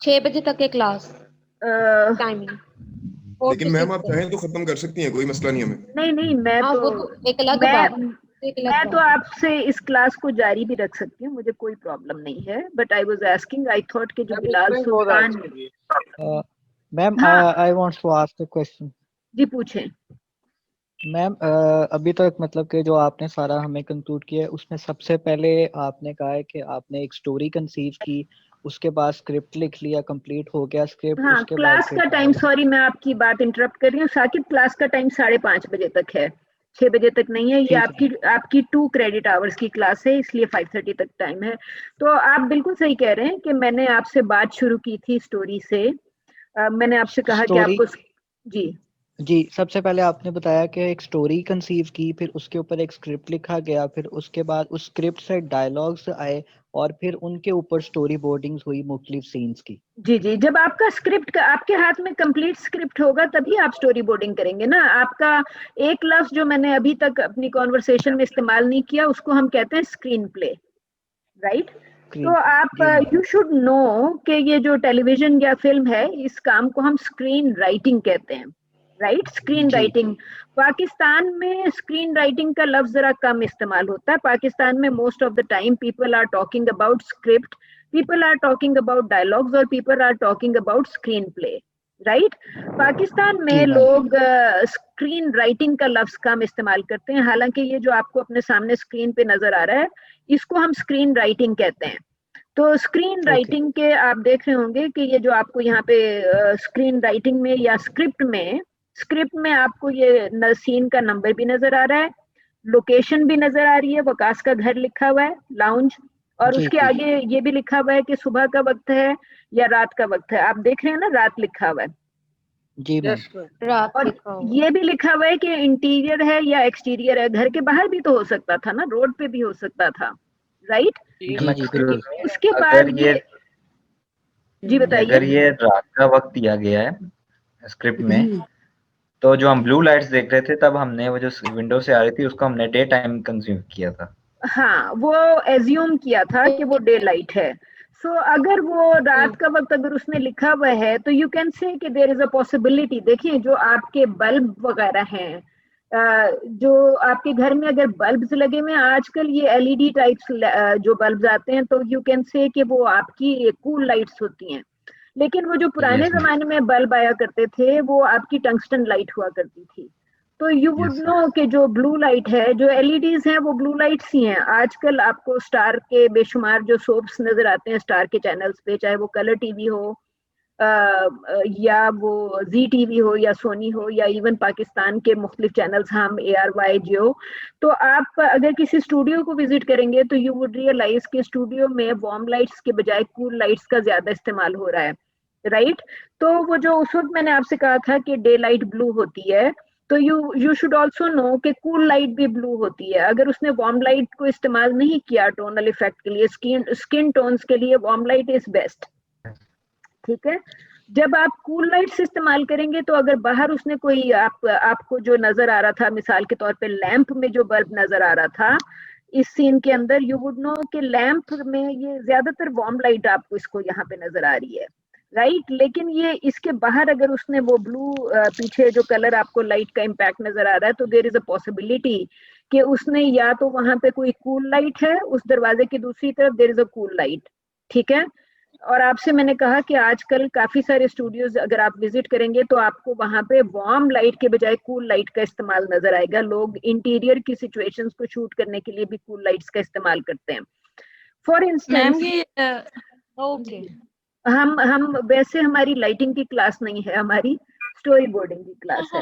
6 बजे तक है क्लास टाइमिंग। लेकिन मैम आप चाहें तो खत्म कर सकती हैं, कोई मसला नहीं हमें। नहीं मैं तो एक अलग बात है। मैं तो आपसे इस क्लास को जारी भी रख सकती हूँ, मुझे कोई प्रॉब्लम नहीं है, but I was asking, I thought कि जो Bilal Sultan ma'am I want to ask a question. जी पूछें। मैम अभी तक मतलब कि जो आपने सारा हमें कंक्लूड किया है उसमें सबसे पहले आपने कहा है कि आपने एक स्टोरी कंसीव की, उसके बाद स्क्रिप्ट लिख लिया, कंप्लीट हो गया स्क्रिप्ट। हाँ, उसके क्लास बाद का टाइम, सॉरी मैं आपकी बात इंटरप्ट कर रही हूँ साकिब, क्लास का टाइम 5:30 बजे तक है, 6 बजे तक नहीं है। ये आपकी 2 क्रेडिट आवर्स की क्लास है, इसलिए 5:30 तक टाइम है। तो आप बिल्कुल सही कह रहे हैं कि मैंने आपसे बात शुरू की थी स्टोरी से। मैंने आपसे कहा कि आपको जी सबसे पहले आपने बताया कि एक स्टोरी कंसीव की, फिर उसके ऊपर एक स्क्रिप्ट लिखा गया, फिर उसके बाद उस स्क्रिप्ट से डायलॉग्स आए और फिर उनके ऊपर स्टोरी बोर्डिंग्स हुई मुख्तलिफ सीन्स की। जी, जब आपका स्क्रिप्ट आपके हाथ में कंप्लीट स्क्रिप्ट होगा तभी आप स्टोरी बोर्डिंग करेंगे ना। आपका एक लफ्ज जो मैंने अभी तक अपनी कॉन्वर्सेशन में इस्तेमाल नहीं किया उसको हम कहते हैं स्क्रीन प्ले, राइट? तो आप यू शुड नो कि ये जो टेलीविजन या फिल्म है इस काम को हम स्क्रीन राइटिंग कहते हैं, राइट? Screen writing. पाकिस्तान में स्क्रीन राइटिंग का लफ्ज जरा कम इस्तेमाल होता है। पाकिस्तान में most of the time people are talking about script, people are talking about dialogues और people are talking about screenplay, right? Pakistan में लोग स्क्रीन राइटिंग का लफ्ज कम इस्तेमाल करते हैं, हालांकि ये जो आपको अपने सामने स्क्रीन पे नजर आ रहा है इसको हम स्क्रीन राइटिंग कहते हैं। तो स्क्रीन राइटिंग के आप देख रहे होंगे कि ये जो आपको यहाँ पे स्क्रीन राइटिंग में या स्क्रिप्ट में आपको ये सीन का नंबर भी नजर आ रहा है, लोकेशन भी नजर आ रही है, वकास का घर लिखा हुआ है, लाउंज, और उसके आगे ये भी लिखा हुआ है कि सुबह का वक्त है या रात का वक्त है। आप देख रहे हैं ना, रात लिखा हुआ है जी रात, और ये भी लिखा हुआ है कि इंटीरियर है या एक्सटीरियर है। घर के बाहर भी तो हो सकता था ना, रोड पे भी हो सकता था, राइट? उसके बाद जी बताइए। अगर ये रात का वक्त दिया गया है स्क्रिप्ट में, तो जो हम ब्लू लाइट्स देख रहे थे तब हमने वो जो विंडो से आ रही थी उसको हमने डे टाइम कंज्यूम किया था। हाँ, वो एज्यूम किया था कि वो डे लाइट है। सो अगर वो रात का वक्त अगर उसने लिखा हुआ है तो यू कैन से कि देयर इज अ पॉसिबिलिटी। देखिए जो आपके बल्ब वगैरह हैं, जो आपके घर में अगर बल्ब्स लगे हुए हैं आजकल, ये एलईडी टाइप्स जो बल्ब्स आते हैं, तो यू कैन से कि वो आपकी कूल लाइट्स होती हैं। लेकिन वो जो पुराने जमाने में बल्ब आया करते थे वो आपकी टंगस्टन लाइट हुआ करती थी। तो यू वुड नो कि जो ब्लू लाइट है, जो एलईडीज हैं वो ब्लू लाइट्स ही हैं। आजकल आपको स्टार के बेशुमार जो सोप्स नजर आते हैं स्टार के चैनल्स पे, चाहे वो कलर टीवी हो या वो जी टीवी हो या सोनी हो या इवन पाकिस्तान के मुख्तलिफ चैनल्स हम ARY जियो, तो आप अगर किसी स्टूडियो को विजिट करेंगे तो यू वुड रियलाइज कि स्टूडियो में वार्म लाइट्स के बजाय कूल लाइट्स का ज्यादा इस्तेमाल हो रहा है, राइट? तो वो जो उस वक्त मैंने आपसे कहा था कि डे लाइट ब्लू होती है, तो यू शुड ऑल्सो नो कि कूल लाइट भी ब्लू होती है। अगर उसने वार्म लाइट को इस्तेमाल नहीं किया टोनल इफेक्ट के लिए, स्किन टोन्स के लिए वार्म लाइट इज बेस्ट, ठीक है? जब आप कूल लाइट्स इस्तेमाल करेंगे तो अगर बाहर उसने कोई आपको जो नजर आ रहा था, मिसाल के तौर पे लैंप में जो बल्ब नजर आ रहा था इस सीन के अंदर, यू वुड नो कि लैंप में ये ज्यादातर वार्म लाइट आपको इसको यहाँ पे नजर आ रही है, राइट? लेकिन ये इसके बाहर अगर उसने वो ब्लू पीछे जो कलर आपको लाइट का इम्पैक्ट नजर आ रहा है, तो देयर इज अ पॉसिबिलिटी कि उसने या तो वहां पे कोई कूल लाइट है, उस दरवाजे की दूसरी तरफ there is a cool light, ठीक है? और आपसे मैंने कहा कि आजकल काफी सारे स्टूडियोज अगर आप विजिट करेंगे तो आपको वहां पे वार्म लाइट के बजाय कूल लाइट का इस्तेमाल नजर आएगा। लोग इंटीरियर की सिचुएशंस को शूट करने के लिए भी कूल लाइट्स का इस्तेमाल करते हैं। फॉर इंस्टेंस ओके, हम वैसे हमारी लाइटिंग की क्लास नहीं है, हमारी स्टोरी बोर्डिंग की क्लास है।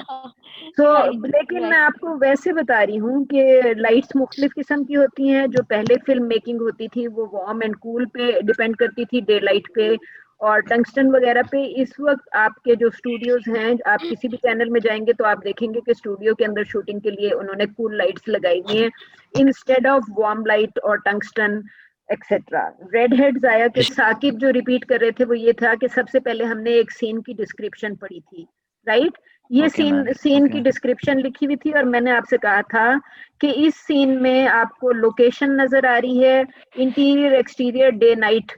लेकिन मैं आपको वैसे बता रही हूँ कि लाइट्स मुख्तलिफ किस्म की होती हैं। जो पहले फिल्म मेकिंग होती थी वो वार्म एंड कूल पे डिपेंड करती थी, डे लाइट पे और टंगस्टन वगैरह पे। इस वक्त आपके जो स्टूडियोज हैं, आप किसी भी चैनल में जाएंगे तो आप देखेंगे कि स्टूडियो के अंदर शूटिंग के लिए उन्होंने कूल लाइट्स लगाई हुई हैं इंस्टेड ऑफ वार्म लाइट और टंगस्टन एक्सेट्रा। रेड हेड जाया के साकिब जो रिपीट कर रहे थे वो ये था कि सबसे पहले हमने एक सीन की डिस्क्रिप्शन पढ़ी थी, राइट? ये सीन की डिस्क्रिप्शन लिखी हुई थी और मैंने आपसे कहा था कि इस सीन में आपको लोकेशन नजर आ रही है, interior exterior day night.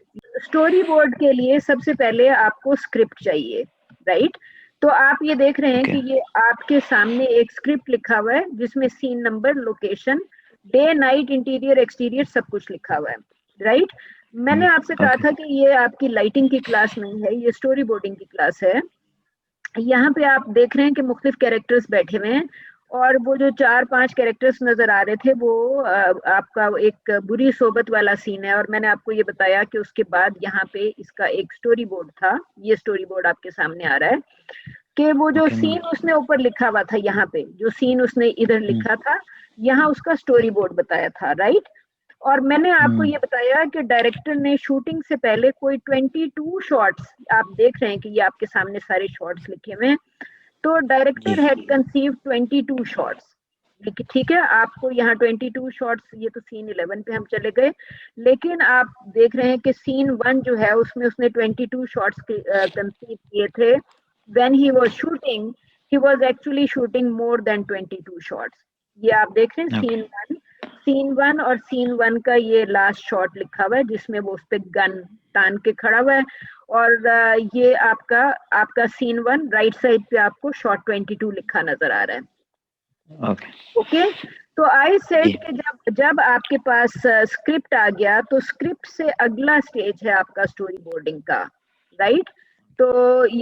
Story board के लिए सबसे पहले आपको स्क्रिप्ट चाहिए, राइट? तो आप ये देख रहे हैं कि ये आपके सामने एक स्क्रिप्ट लिखा हुआ है जिसमें scene number, location, day night, interior exterior सब कुछ लिखा हुआ है, राइट? मैंने आपसे कहा था कि ये आपकी लाइटिंग की क्लास नहीं है, ये स्टोरी बोर्डिंग की क्लास है। यहाँ पे आप देख रहे हैं कि मुख्तलिफ कैरेक्टर्स बैठे हुए हैं और वो जो 4-5 कैरेक्टर्स नजर आ रहे थे वो आपका एक बुरी सोबत वाला सीन है। और मैंने आपको ये बताया कि उसके बाद यहाँ पे इसका एक स्टोरी बोर्ड था। ये स्टोरी बोर्ड आपके सामने आ रहा है कि वो जो सीन उसने ऊपर लिखा हुआ था, यहाँ पे जो सीन उसने इधर लिखा था, यहाँ उसका स्टोरी बोर्ड बताया था, राइट? और मैंने आपको ये बताया कि डायरेक्टर ने शूटिंग से पहले कोई 22 शॉट्स, आप देख रहे हैं कि ये आपके सामने सारे शॉट्स लिखे हुए हैं, तो डायरेक्टर हैड कंसीव्ड 22 शॉट्स। ठीक है, आपको यहाँ 22 शॉट्स, ये तो सीन 11 पे हम चले गए, लेकिन आप देख रहे हैं कि सीन 1 जो है उसमें उसने 22 शॉट्स कंसीव किए थे। When he was shooting, he was actually shooting more than 22 shots. ये आप देख रहे हैं सीन 1 और सीन 1 का ये लास्ट शॉट लिखा हुआ है जिसमें वो उस पे गन तान के खड़ा हुआ है। और ये आपका सीन 1 राइट साइड पे आपको शॉट 22 लिखा नजर आ रहा है। ओके, तो आई सेड कि जब आपके पास स्क्रिप्ट आ गया तो स्क्रिप्ट से अगला स्टेज है आपका स्टोरी बोर्डिंग का, राइट? तो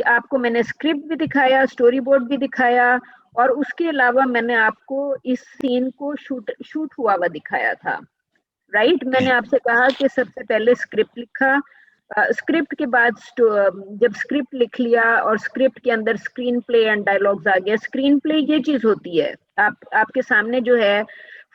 आपको मैंने स्क्रिप्ट भी दिखाया, स्टोरी बोर्ड भी दिखाया और उसके अलावा मैंने आपको इस सीन को शूट हुआ हुआ दिखाया था, राइट? मैंने आपसे कहा कि सबसे पहले स्क्रिप्ट लिखा, स्क्रिप्ट के बाद जब स्क्रिप्ट लिख लिया और स्क्रिप्ट के अंदर स्क्रीन प्ले एंड डायलॉग्स आ गया। स्क्रीन प्ले ये चीज होती है आपके सामने जो है,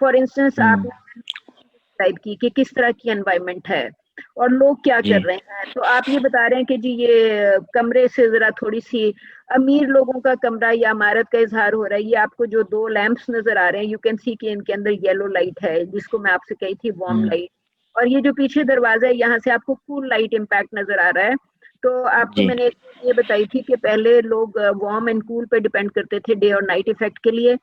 फॉर इंस्टेंस आपने डिसाइड की कि किस तरह की एनवायरनमेंट है और लोग क्या कर रहे हैं, तो आप ये बता रहे हैं कि जी ये कमरे से जरा थोड़ी सी अमीर लोगों का कमरा या इमारत का इजहार हो रहा है। ये आपको जो 2 लैंप्स नजर आ रहे हैं, यू कैन सी कि इनके अंदर येलो लाइट है जिसको मैं आपसे कही थी वार्म लाइट, और ये जो पीछे दरवाजा है यहाँ से आपको कूल लाइट इम्पैक्ट नजर आ रहा है। तो आपको मैंने ये बताई थी कि पहले लोग वार्म एंड कूल पे डिपेंड करते थे डे और नाइट इफेक्ट के लिए,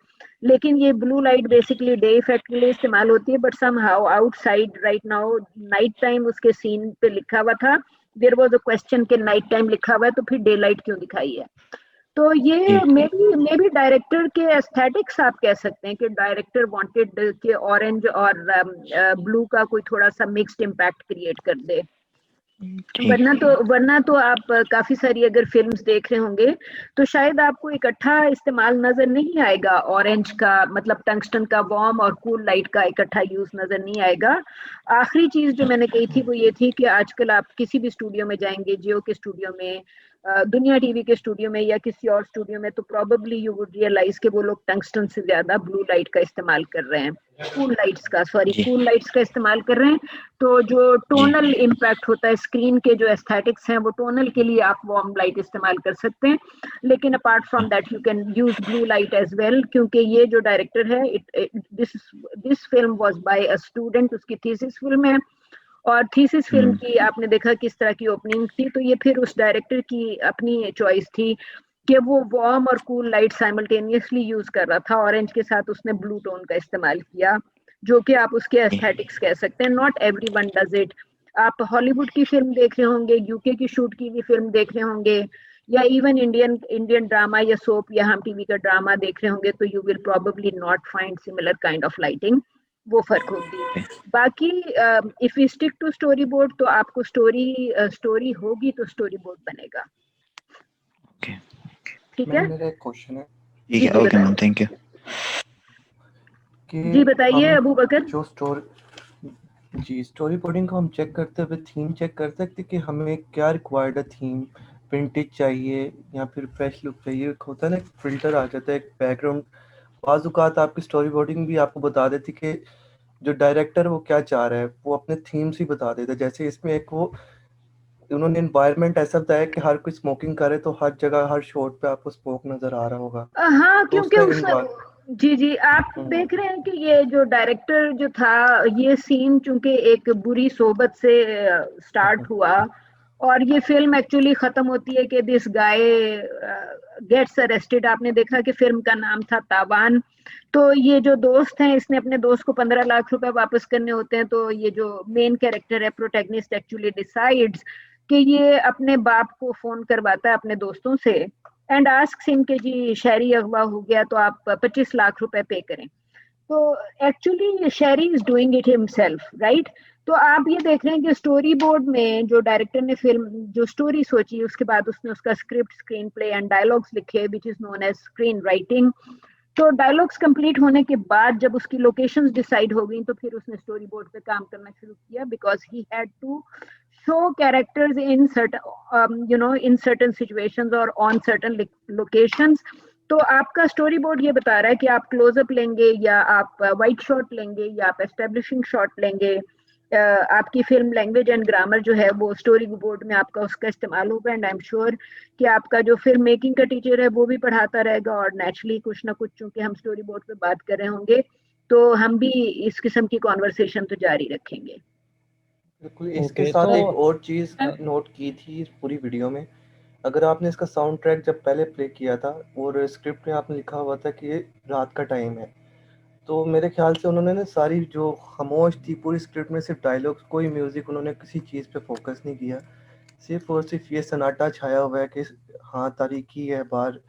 लेकिन ये blue light basically day effect के लिए इस्तेमाल होती है। But somehow outside right now night time उसके सीन पे लिखा हुआ था, देयर वाज अ क्वेश्चन कि नाइट टाइम लिखा हुआ है तो फिर डे लाइट क्यों दिखाई है? तो ये मे बी डायरेक्टर के एस्थेटिक्स आप कह सकते हैं कि डायरेक्टर वांटेड कि ऑरेंज और ब्लू का कोई थोड़ा सा मिक्स्ड इम्पैक्ट क्रिएट कर दे। वरना तो आप काफी सारी अगर फिल्म्स देख रहे होंगे तो शायद आपको इकट्ठा इस्तेमाल नजर नहीं आएगा, ऑरेंज का मतलब टंगस्टन का वार्म और कूल लाइट का इकट्ठा यूज नजर नहीं आएगा। आखिरी चीज जो मैंने कही थी वो ये थी कि आजकल आप किसी भी स्टूडियो में जाएंगे, जियो के स्टूडियो में, दुनिया टीवी के स्टूडियो में या किसी और स्टूडियो में, तो प्रोबेबली यू वुड रियलाइज कि वो लोग टंगस्टन से ज्यादा ब्लू लाइट का इस्तेमाल कर रहे हैं, कूल लाइट्स का इस्तेमाल कर रहे हैं। तो जो टोनल इम्पैक्ट होता है स्क्रीन के, जो एस्थेटिक्स हैं, वो टोनल के लिए आप वार्म लाइट इस्तेमाल कर सकते हैं, लेकिन apart from that you can use blue light as well, क्योंकि ये जो डायरेक्टर है, this film was by a student, उसकी थीसिस फिल्म है और थीसिस फिल्म की आपने देखा किस तरह की ओपनिंग थी, तो ये फिर उस डायरेक्टर की अपनी चॉइस थी कि वो वार्म और कूल लाइट साइमल्टेनियसली यूज कर रहा था। ऑरेंज के साथ उसने ब्लू टोन का इस्तेमाल किया, जो कि आप उसके एस्थेटिक्स कह सकते हैं। Not everyone does it. आप हॉलीवुड की फिल्म देख रहे होंगे, यूके की शूट की हुई फिल्म देख रहे होंगे, या इवन इंडियन ड्रामा या सोप या हम टीवी का ड्रामा देख रहे होंगे, तो you will probably not find similar kind of lighting. वो फर्क होगी। बाकी if we stick to storyboard तो आपको स्टोरी होगी तो स्टोरी बोर्ड बनेगा। ठीक है, मेरा एक क्वेश्चन है। ठीक है, ओके मैम, थैंक यू। जी बताइए अबू बकर। जो स्टोरी बोर्डिंग को हम चेक करते हुए थीम चेक कर सकते कि हमें क्या रिक्वायर्ड है, थीम विंटेज चाहिए या फिर फ्रेश लुक चाहिए। होता है ना, फिल्टर आ जाता है, एक बैकग्राउंड। बाज़ औक़ात आपकी स्टोरी बोर्डिंग भी आपको बता देती कि जो डायरेक्टर वो क्या चाह रहा है, वो अपने थीम्स ही बता देता है। जैसे इसमें एक वो उन्होंने एनवायरनमेंट ऐसा बताया कि हर कोई स्मोकिंग करे तो हर जगह हर शॉट पे आपको स्मोक नजर आ रहा होगा। हाँ, क्योंकि जी आप देख रहे हैं कि ये जो डायरेक्टर जो था, ये सीन चूंकि एक बुरी सोबत से स्टार्ट हुआ और ये फिल्म एक्चुअली खत्म होती है कि दिस गाय गेट्स अरेस्टेड। आपने देखा कि फिल्म का नाम था तावान। तो ये जो दोस्त हैं, इसने अपने दोस्त को 15 लाख रुपए वापस करने होते हैं। तो ये जो मेन कैरेक्टर है, प्रोटैगनिस्ट, एक्चुअली डिसाइड्स कि ये अपने बाप को फोन करवाता है अपने दोस्तों से एंड आस्क्स हिम कि जी शहरी अगवा हो गया तो आप 25 लाख रुपए पे करें। तो एक्चुअली शहरी is doing it himself, right. तो आप ये देख रहे हैं कि स्टोरी बोर्ड में जो डायरेक्टर ने फिल्म जो स्टोरी सोची, उसके बाद उसने उसका script, screenplay and dialogues लिखे, which is known as screenwriting. तो डायलॉग्स कंप्लीट होने के बाद जब उसकी लोकेशंस डिसाइड हो गई तो फिर उसने स्टोरी बोर्ड पे काम करना शुरू किया, because he had to show characters in certain in certain situations or on certain locations। तो आपका स्टोरी बोर्ड ये बता रहा है कि आप क्लोजअप लेंगे या आप वाइट शॉट लेंगे या आप एस्टेब्लिशिंग शॉट लेंगे। आपकी फिल्म लैंग्वेज एंड ग्रामर जो है वो स्टोरी बोर्ड में आपका उसका इस्तेमाल होगा। एंड आई एम श्योर कि आपका जो फिल्म मेकिंग का टीचर है वो भी पढ़ाता रहेगा। और नेचुरली कुछ ना कुछ, चूंकि हम स्टोरी बोर्ड पे बात कर रहे होंगे, तो हम भी इस किस्म की कॉन्वर्सेशन तो जारी रखेंगे। बिल्कुल। इसके साथ एक और चीज नोट की थी इस पूरी वीडियो में। अगर आपने इसका साउंड ट्रैक जब पहले प्ले किया था और स्क्रिप्ट में आपने लिखा हुआ था कि ये रात का टाइम है, तो मेरे ख्याल से उन्होंने ना सारी जो खामोश थी पूरी स्क्रिप्ट में, सिर्फ डायलॉग्स, कोई म्यूजिक, उन्होंने किसी चीज़ पे फोकस नहीं किया। सिर्फ और सिर्फ ये सन्नाटा छाया हुआ है कि हाँ तारीकी है बाहर,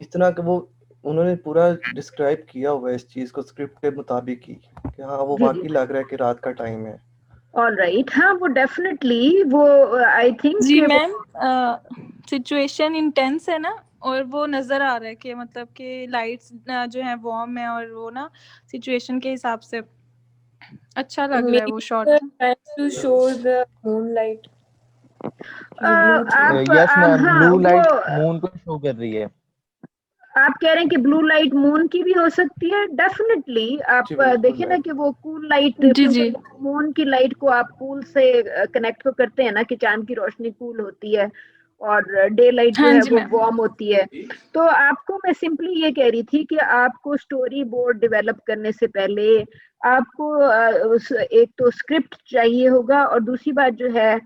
इस तरह का वो उन्होंने पूरा डिस्क्राइब किया हुआ है इस चीज़ को स्क्रिप्ट के मुताबिक ही कि हाँ वो वाकई लग रहा है कि रात का टाइम है। ऑल राइट, हाँ वो डेफिनेटली वो आई थिंक जी मैम, सिचुएशन इंटेंस है ना, और वो नजर आ रहा है कि मतलब कि लाइट्स जो है वार्म है और वो ना सिचुएशन के हिसाब से अच्छा लग रहा है वो shot. To show the moonlight. Yes ma'am, blue light moon को शो कर रही है। आप कह रहे हैं कि ब्लू लाइट मून की भी हो सकती है? डेफिनेटली। आप देखिए ना कि वो कूल लाइट, मून की लाइट को आप कूल से कनेक्ट को करते हैं ना कि चांद की रोशनी कूल होती है और डे लाइट जो है वो वार्म होती है। तो आपको मैं सिंपली ये कह रही थी कि आपको स्टोरी बोर्ड डेवलप करने से पहले आपको एक तो स्क्रिप्ट चाहिए होगा, और दूसरी बात जो है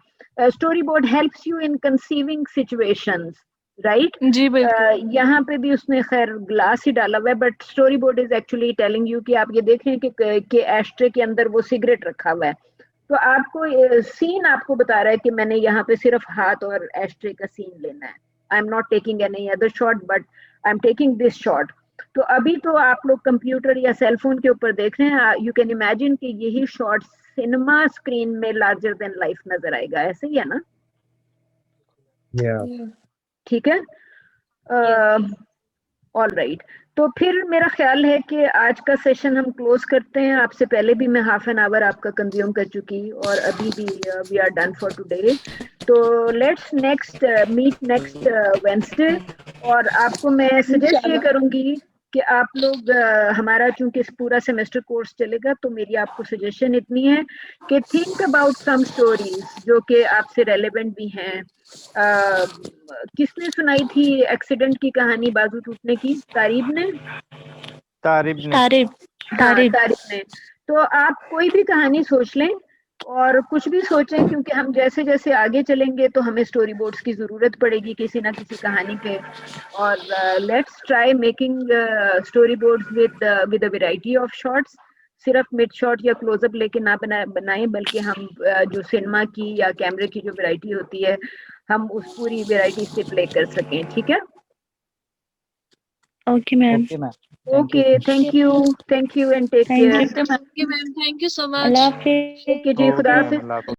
storyboard helps you in conceiving situations, right. जी बिल्कुल। यहाँ पे भी उसने खैर ग्लास ही डाला हुआ है, but story board is actually telling you कि आप ये देख रहे हैं कि एस्ट्रे के अंदर वो सिगरेट रखा हुआ है। तो आपको सीन आपको बता रहा है कि मैंने यहाँ पे सिर्फ हाथ और एस्ट्रे का सीन लेना है। I am not taking any other shot, but I am taking this shot. तो अभी तो आप लोग कंप्यूटर या सेलफोन के ऊपर देख रहे हैं, यू कैन इमेजिन कि यही शॉट सिनेमा स्क्रीन में लार्जर देन लाइफ नजर आएगा। ऐसे ही है ना? ठीक है, ऑल राइट। तो फिर मेरा ख्याल है कि आज का सेशन हम क्लोज करते हैं। आपसे पहले भी मैं हाफ एन आवर आपका कंज्यूम कर चुकी और अभी भी we are done for today. तो लेट्स मीट नेक्स्ट वेडनेसडे। और आपको मैं सजेस्ट ये करूंगी कि आप लोग हमारा चूंकि पूरा सेमेस्टर कोर्स चलेगा, तो मेरी आपको सजेशन इतनी है कि थिंक अबाउट सम स्टोरीज जो कि आपसे रेलेवेंट भी हैं। किसने सुनाई थी एक्सीडेंट की कहानी बाजू टूटने की? तारीब ने। तो आप कोई भी कहानी सोच लें और कुछ भी सोचें, क्योंकि हम जैसे जैसे आगे चलेंगे तो हमें स्टोरी बोर्ड्स की जरूरत पड़ेगी किसी ना किसी कहानी के। और let's try making story boards with a variety of shots. सिर्फ मिड शॉट या क्लोजअप लेके ना बनाएं, बल्कि हम जो सिनेमा की या कैमरे की जो वैरायटी होती है, हम उस पूरी वैरायटी से प्ले कर सकें। ठीक है, Okay, ma'am. Okay, ma'am. Okay, thank you and take Thank care. you. Okay, ma'am. Thank you so much. Allah Hafiz. Okay जी, खुदा Okay, हाफिज। ma'am.